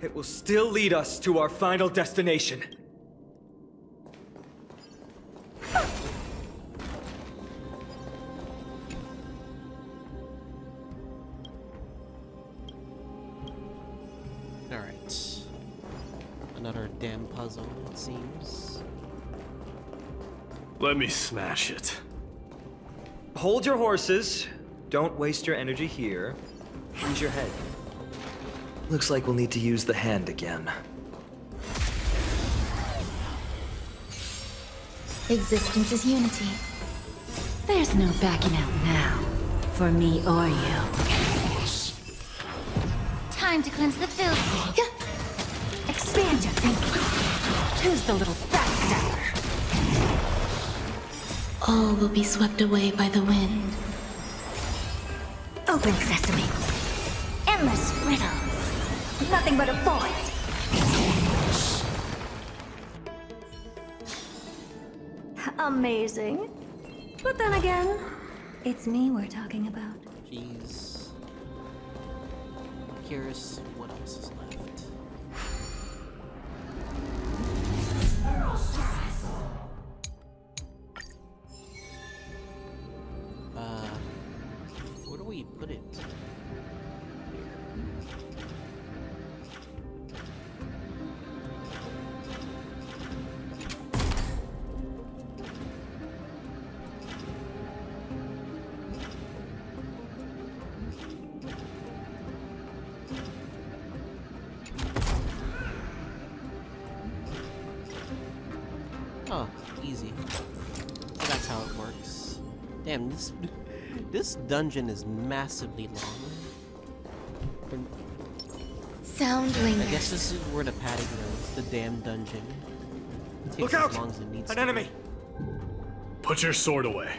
it will still lead us to our final destination. Alright. Another damn puzzle, it seems. Let me smash it. Hold your horses. Don't waste your energy here. Use your head. Looks like we'll need to use the hand again. Existence is unity. There's no backing out now. For me or you. Time to cleanse the filth. Expand your thinking. Who's the little backstabber? All will be swept away by the wind. Open sesame. Endless riddles. Nothing but a void. Amazing. But then again, it's me we're talking about. Jeez. Curious what else is left. Where do we put it? Oh, easy. So that's how it works. Damn, this dungeon is massively long. Soundling. I guess this is where the padding goes, the damn dungeon. It takes Look out! as long as it needs An to. enemy! Put your sword away.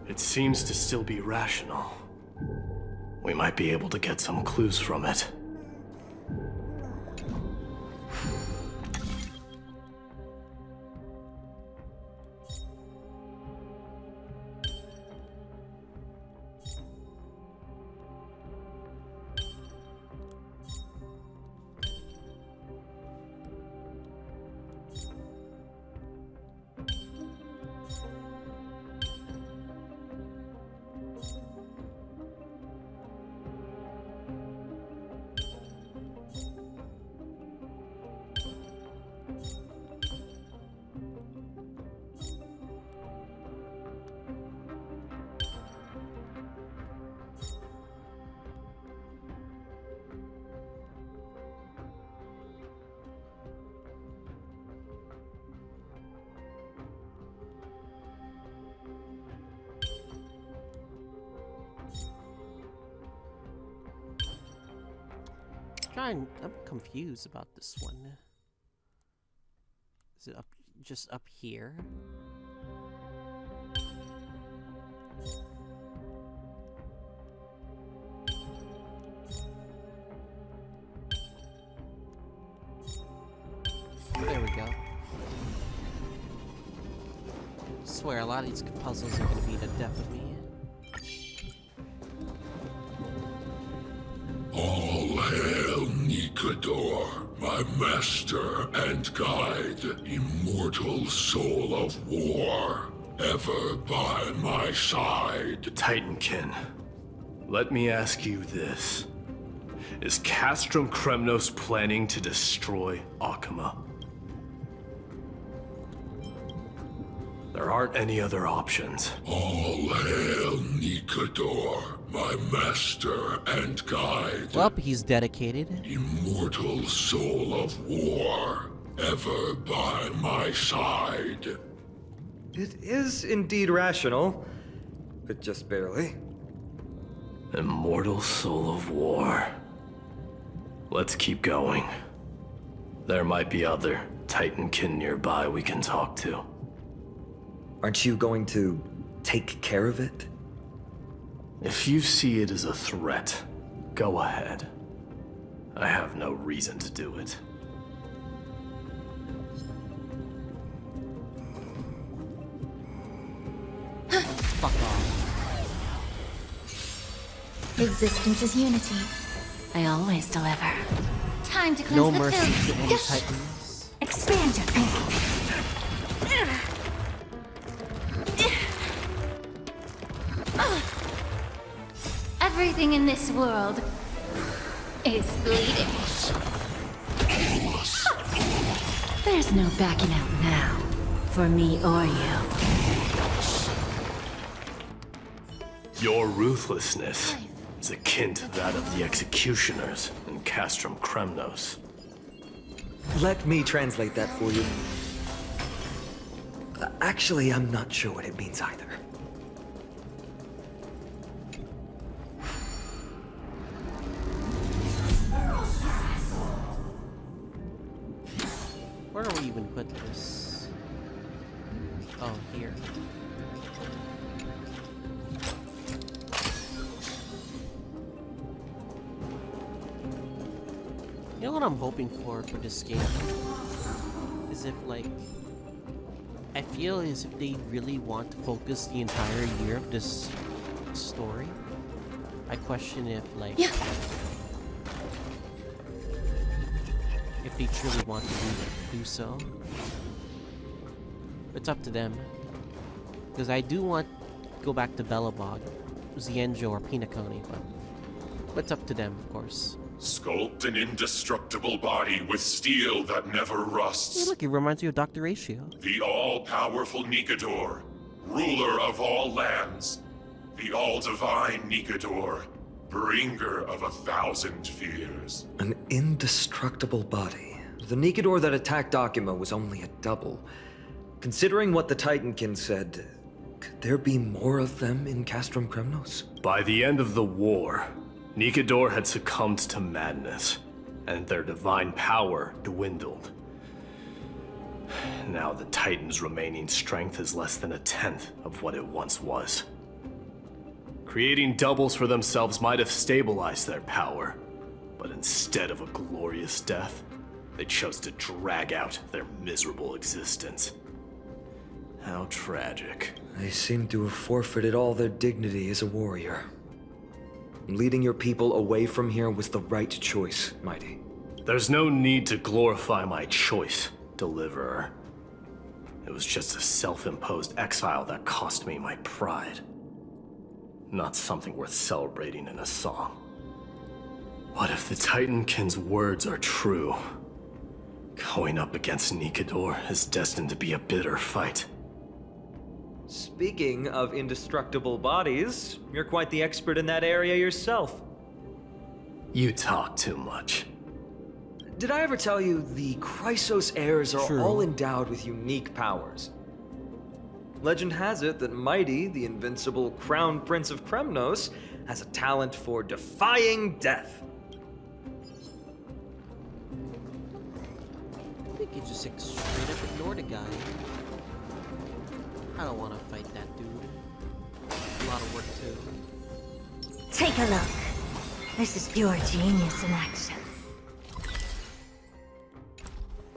It seems to still be rational. We might be able to get some clues from it. I'm confused about this one. Is it just up here? There we go. Swear, a lot of these puzzles are gonna be the death of me. All hail Nikador, my master and guide, immortal soul of war, ever by my side. Titankin, let me ask you this. Is Castrum Kremnos planning to destroy Akama? There aren't any other options. All hail Nikador, my master and guide. Well, he's dedicated. Immortal soul of war, ever by my side. It is indeed rational, but just barely. Immortal soul of war. Let's keep going. There might be other Titankin nearby we can talk to. Aren't you going to take care of it? If you see it as a threat, go ahead. I have no reason to do it. Fuck off. Existence is unity. I always deliver. Time to cleanse No the mercy filth. to any Titans. Expand your thinking. Everything in this world is bleeding. There's no backing out now. For me or you. Your ruthlessness is akin to that of the executioners in Castrum Kremnos. Let me translate that for you. Actually, I'm not sure what it means either. Where do we even put this? Oh, here. You know what I'm hoping for this game? Is if, like, I feel as if they really want to focus the entire year of this story. I question if, like, Yeah. if they truly want to do so. It's up to them. Because I do want to go back to Belobog, Zienjo, or Pinacone, but it's up to them, of course. Sculpt an indestructible body with steel that never Hey, rusts. look, it reminds me of Dr. Ratio. The all-powerful Nikador, ruler of all lands. The all-divine Nikador, bringer of 1,000 fears. An indestructible body. The Nikador that attacked Akuma was only a double. Considering what the Titankin said, could there be more of them in Castrum Kremnos? By the end of the war, Nikador had succumbed to madness, and their divine power dwindled. Now the Titan's remaining strength is less than 1/10 of what it once was. Creating doubles for themselves might have stabilized their power, but instead of a glorious death, they chose to drag out their miserable existence. How tragic. They seem to have forfeited all their dignity as a warrior. Leading your people away from here was the right choice, Mighty. There's no need to glorify my choice, Deliverer. It was just a self-imposed exile that cost me my pride. Not something worth celebrating in a song. What if the Titankin's words are true? Going up against Nikador is destined to be a bitter fight. Speaking of indestructible bodies, you're quite the expert in that area yourself. You talk too much. Did I ever tell you the Chrysos heirs are True. all endowed with unique powers? Legend has it that Mighty, the invincible Crown Prince of Kremnos, has a talent for defying death. We could just straight up ignore the guy. I don't want to fight that dude. A lot of work too. Take a look. This is pure genius in action.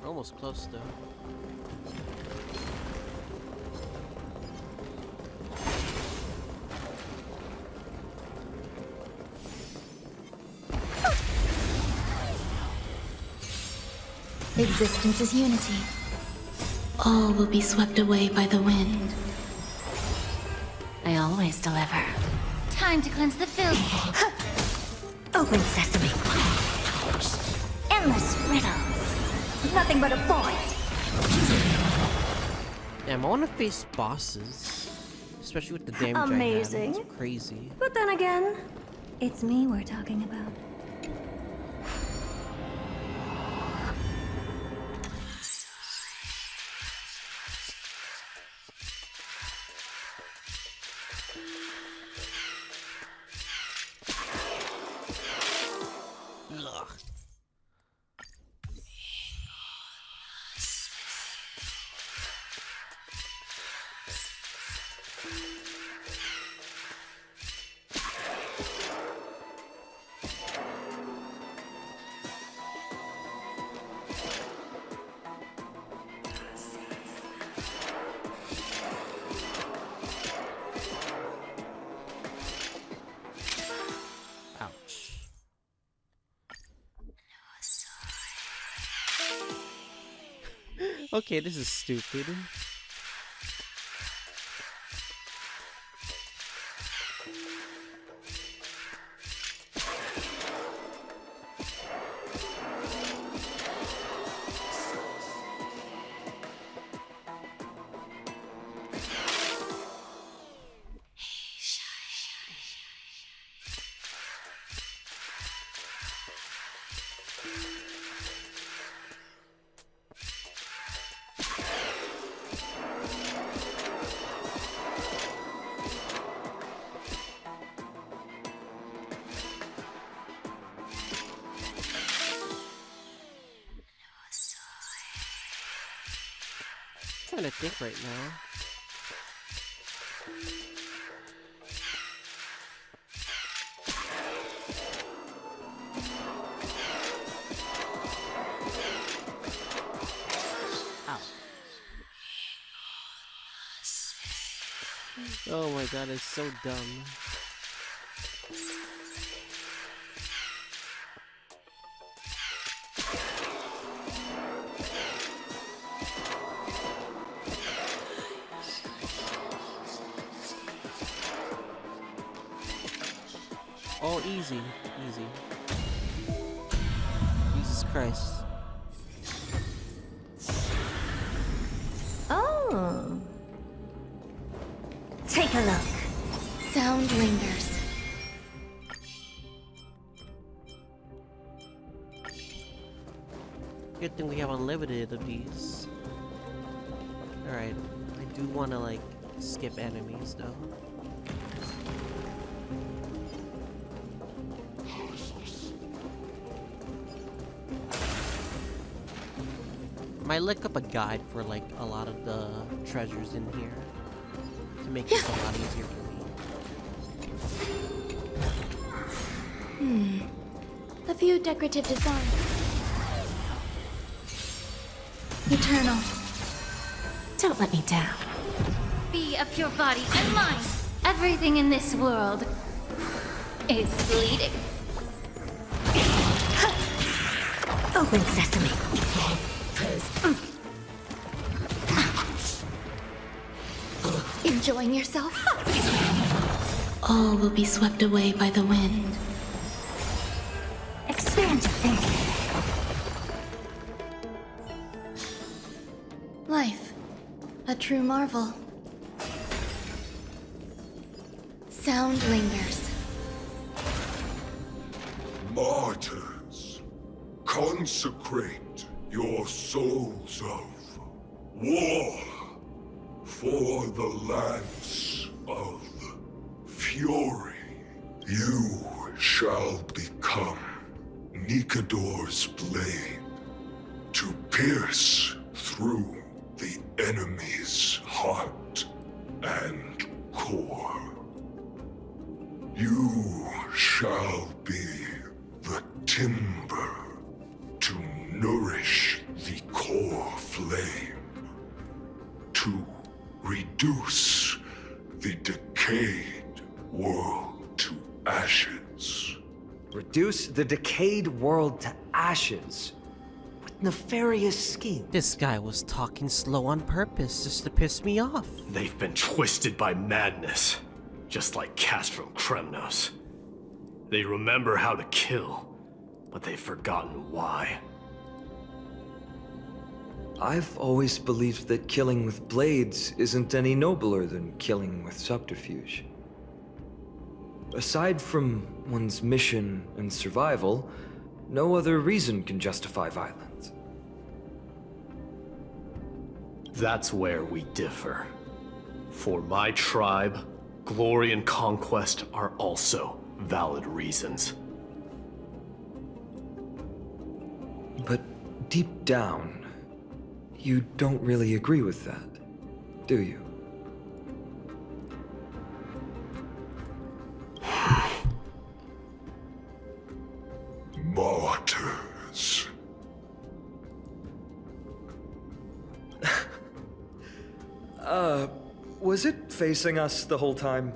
We're almost close though. Existence is unity. All will be swept away by the wind. I always deliver. Time to cleanse the filth. Open sesame. Endless riddles. Nothing but a void. Damn, I want to face bosses. Especially with the damage Amazing. I have. It's crazy. But then again, it's me we're talking about. Ugh. Ouch. Okay, this is stupid. I'm trying to think right now. Ow. Oh my god, it's so dumb. Oh, easy, easy. Jesus Christ. Oh. Take a look. Sound lingers. Good thing we have unlimited of these. Alright, I do want to like skip enemies though. Might look up a guide for like a lot of the treasures in here to make this a lot easier for me. A few decorative designs. Eternal. Don't let me down. Be of your body and mind. Everything in this world is bleeding. Open sesame. Enjoying yourself? All will be swept away by the wind. Expand your thinking. Life, a true marvel. Sound lingers. Martyrs, consecrate your souls of war for the lance of fury. You shall become Nikador's blade to pierce through the enemy's heart and core. You shall be the timber to nourish the core flame, to reduce the decayed world to ashes. Reduce the decayed world to ashes? What nefarious scheme? This guy was talking slow on purpose just to piss me off. They've been twisted by madness, just like Cast from Kremnos. They remember how to kill, but they've forgotten why. I've always believed that killing with blades isn't any nobler than killing with subterfuge. Aside from one's mission and survival, no other reason can justify violence. That's where we differ. For my tribe, glory and conquest are also valid reasons. But deep down, you don't really agree with that, do you? Martyrs. Was it facing us the whole time?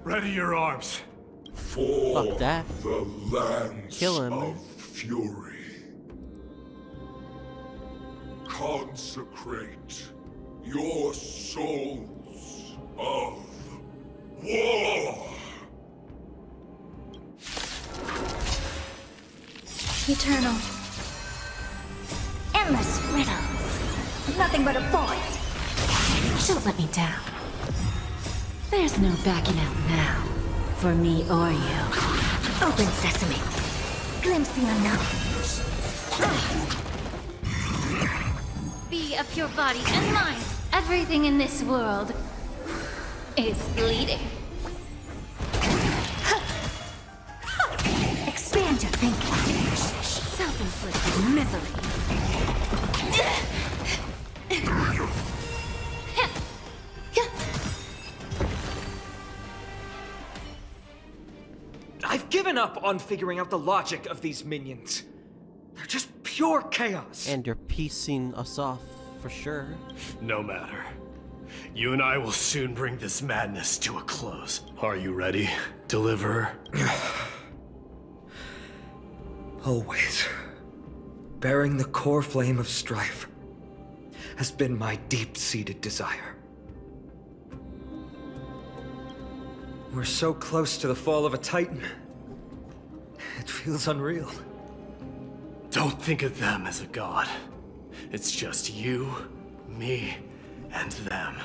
Ready your arms. For Fuck that. the lands Kill him. of fury. Consecrate your souls of war. Eternal. Endless riddles. Nothing but a void. Don't let me down. There's no backing out now. For me or you. Open sesame. Glimpse the unknown. Be of your body and mind. Everything in this world is bleeding. Expand your thinking. Self-inflicted misery. I've given up on figuring out the logic of these minions. They're just pure chaos. And you're piecing us off for sure. No matter. You and I will soon bring this madness to a close. Are you ready, Deliverer? Always. Bearing the core flame of strife has been my deep-seated desire. We're so close to the fall of a Titan. It feels unreal. Don't think of them as a god. It's just you, me, and them.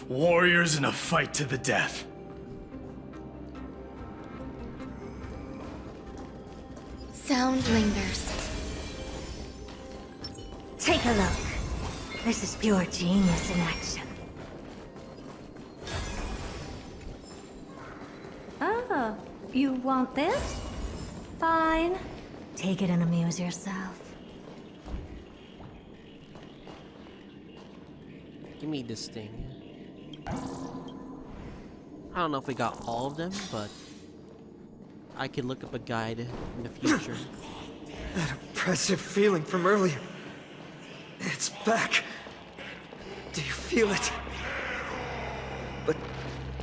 Warriors in a fight to the death. Sound lingers. Take a look. This is pure genius in action. Oh, you want this? Fine. Take it and amuse yourself. Give me this thing. I don't know if we got all of them, but I could look up a guide in the future. That oppressive feeling from earlier. It's back. Do you feel it? But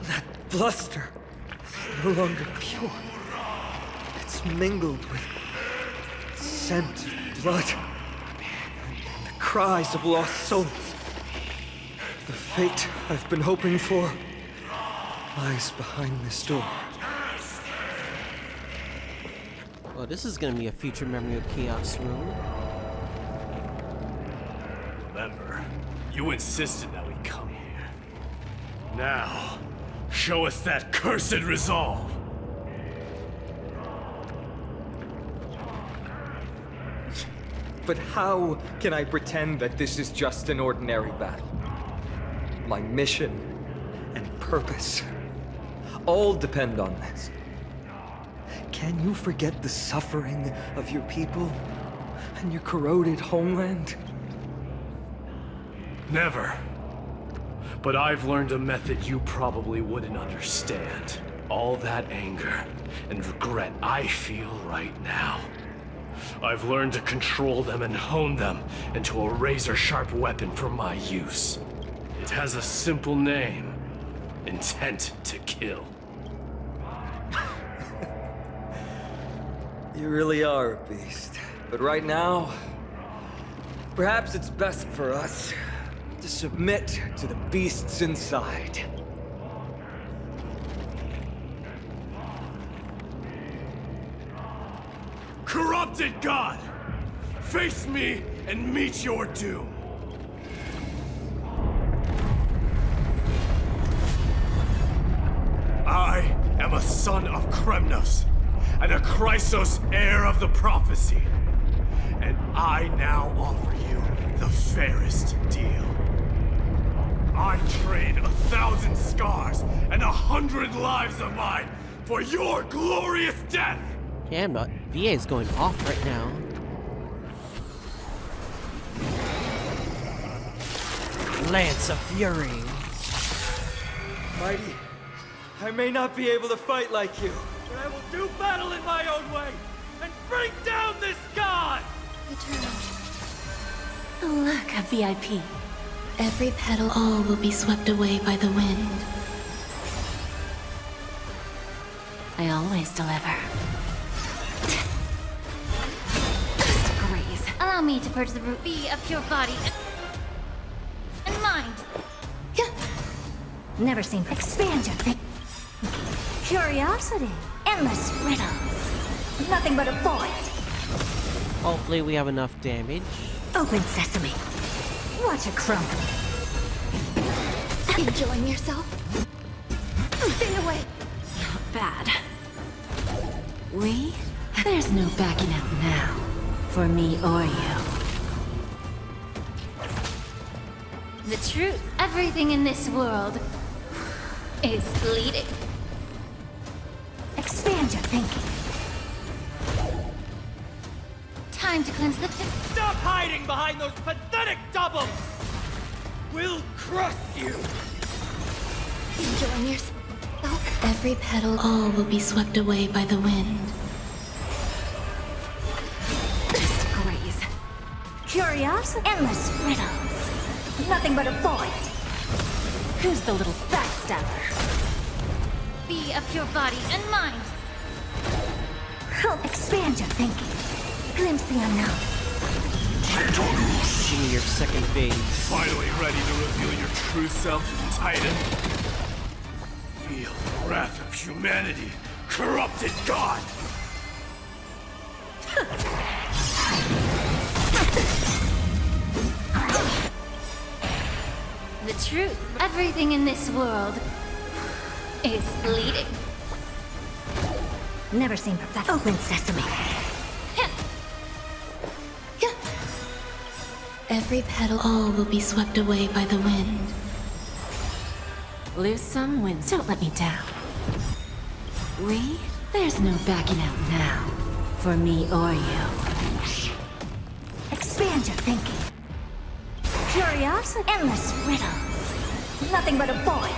that bluster is no longer pure. It's mingled with scent of blood. And the cries of lost souls. The fate I've been hoping for lies behind this door. Well, this is gonna be a future memory of Chaos room. Remember, you insisted that we come here. Now, show us that cursed resolve! But how can I pretend that this is just an ordinary battle? My mission and purpose all depend on this. Can you forget the suffering of your people and your corroded homeland? Never. But I've learned a method you probably wouldn't understand. All that anger and regret I feel right now. I've learned to control them and hone them into a razor-sharp weapon for my use. It has a simple name. Intent to kill. You really are a beast. But right now, perhaps it's best for us to submit to the beasts inside. Correct! corrupted god! Face me and meet your doom! I am a son of Kremnos, and a Chrysos heir of the prophecy. And I now offer you the fairest deal. I trade 1,000 scars and 100 lives of mine for your glorious death! Damn, VA's going off right now. Lance of Fury. Mighty, I may not be able to fight like you, but I will do battle in my own way and bring down this god! Oh, look, a VIP. Every petal, all will be swept away by the wind. I always deliver. Just graze. Allow me to purge the root. Be a pure body and mind. Never seen expansion. Curiosity. Endless riddles. Nothing but a void. Hopefully we have enough damage. Open sesame. Watch it crumble. Enjoying yourself? Stay away. Not bad. We? There's no backing out now. For me or you. The truth. Everything in this world is bleeding. Expand your thinking. Time to cleanse the Stop hiding behind those pathetic doubles! We'll crush you! enjoying yourself. Every petal, all will be swept away by the wind. Just graze. Curiosity. Endless riddles. Nothing but a void. Who's the little backstabber? Be a pure body and mind. Help expand your thinking. Glimpse the unknown. Give me your second phase. Finally ready to reveal your true self, Titan? Feel the wrath of humanity, corrupted god! The truth. Everything in this world is bleeding. Never seen perfection. Open sesame. Every petal, all will be swept away by the wind. Lose some, win. Don't let me down. We? There's no backing out now. For me or you. Expand your thinking. Curiosity. Endless riddles. Nothing but a void.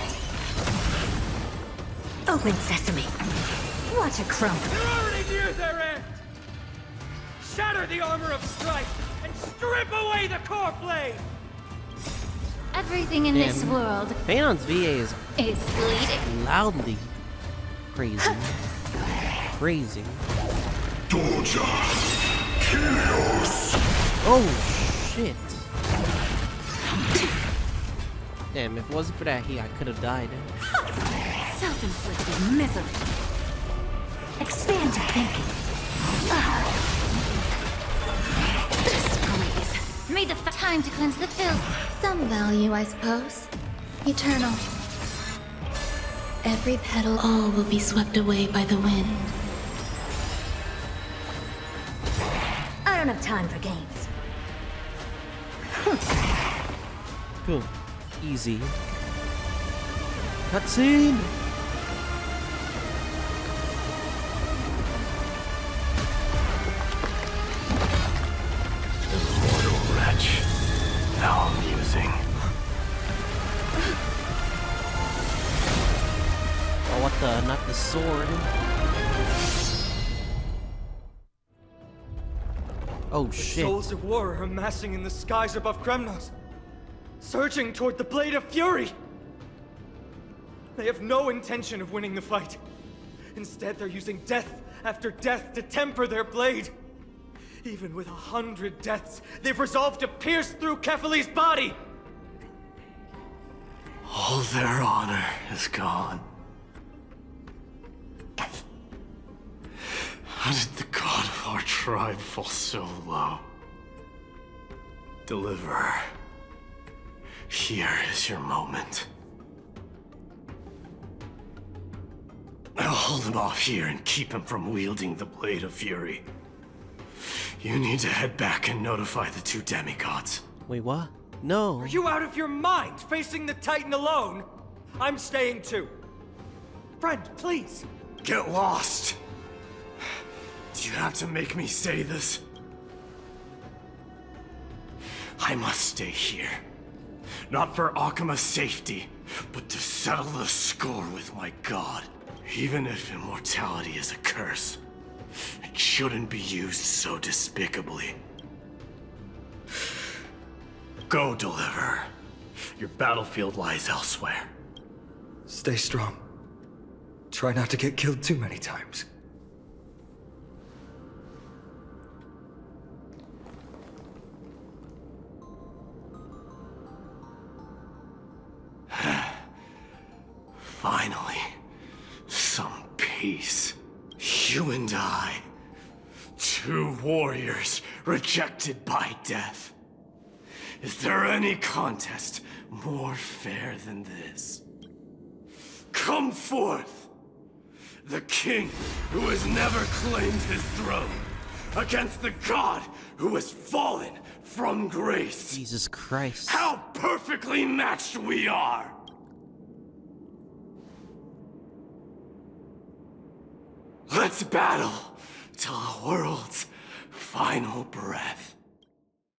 Open sesame. Watch it crumble. You're already near their end! Shatter the armor of strife and strip away the core flame! Everything in this world Phainon's VA is is bleeding. loudly crazy. Crazy. Doja, Kyrios. Oh, shit. Damn, if it wasn't for that heat, I could have died. Self-inflicted misery. Expand your thinking. Just graze. May the time to cleanse the filth. Some value, I suppose. Eternal. Every petal, all will be swept away by the wind. I don't have time for games. Cool. Easy. Cutscene! Immortal wretch. How amusing. Oh, what the? Not the sword. Oh, shit. Souls of war are amassing in the skies above Kremnos, surging toward the Blade of Fury! They have no intention of winning the fight. Instead, they're using death after death to temper their blade. Even with 100 deaths, they've resolved to pierce through Kephali's body! All their honor is gone. How did the god of our tribe fall so low? Deliverer, here is your moment. I'll hold him off here and keep him from wielding the Blade of Fury. You need to head back and notify the two demigods. Wait, what? No. Are you out of your mind, facing the Titan alone? I'm staying too. Friend, please. Get lost! Do you have to make me say this? I must stay here. Not for Akima's safety, but to settle the score with my god. Even if immortality is a curse, it shouldn't be used so despicably. Go, Deliverer. Your battlefield lies elsewhere. Stay strong. Try not to get killed too many times. Finally, some peace. You and I, two warriors rejected by death. Is there any contest more fair than this? Come forth, the king who has never claimed his throne, against the god who has fallen from grace. Jesus Christ. How perfectly matched we are! Let's battle till the world's final breath.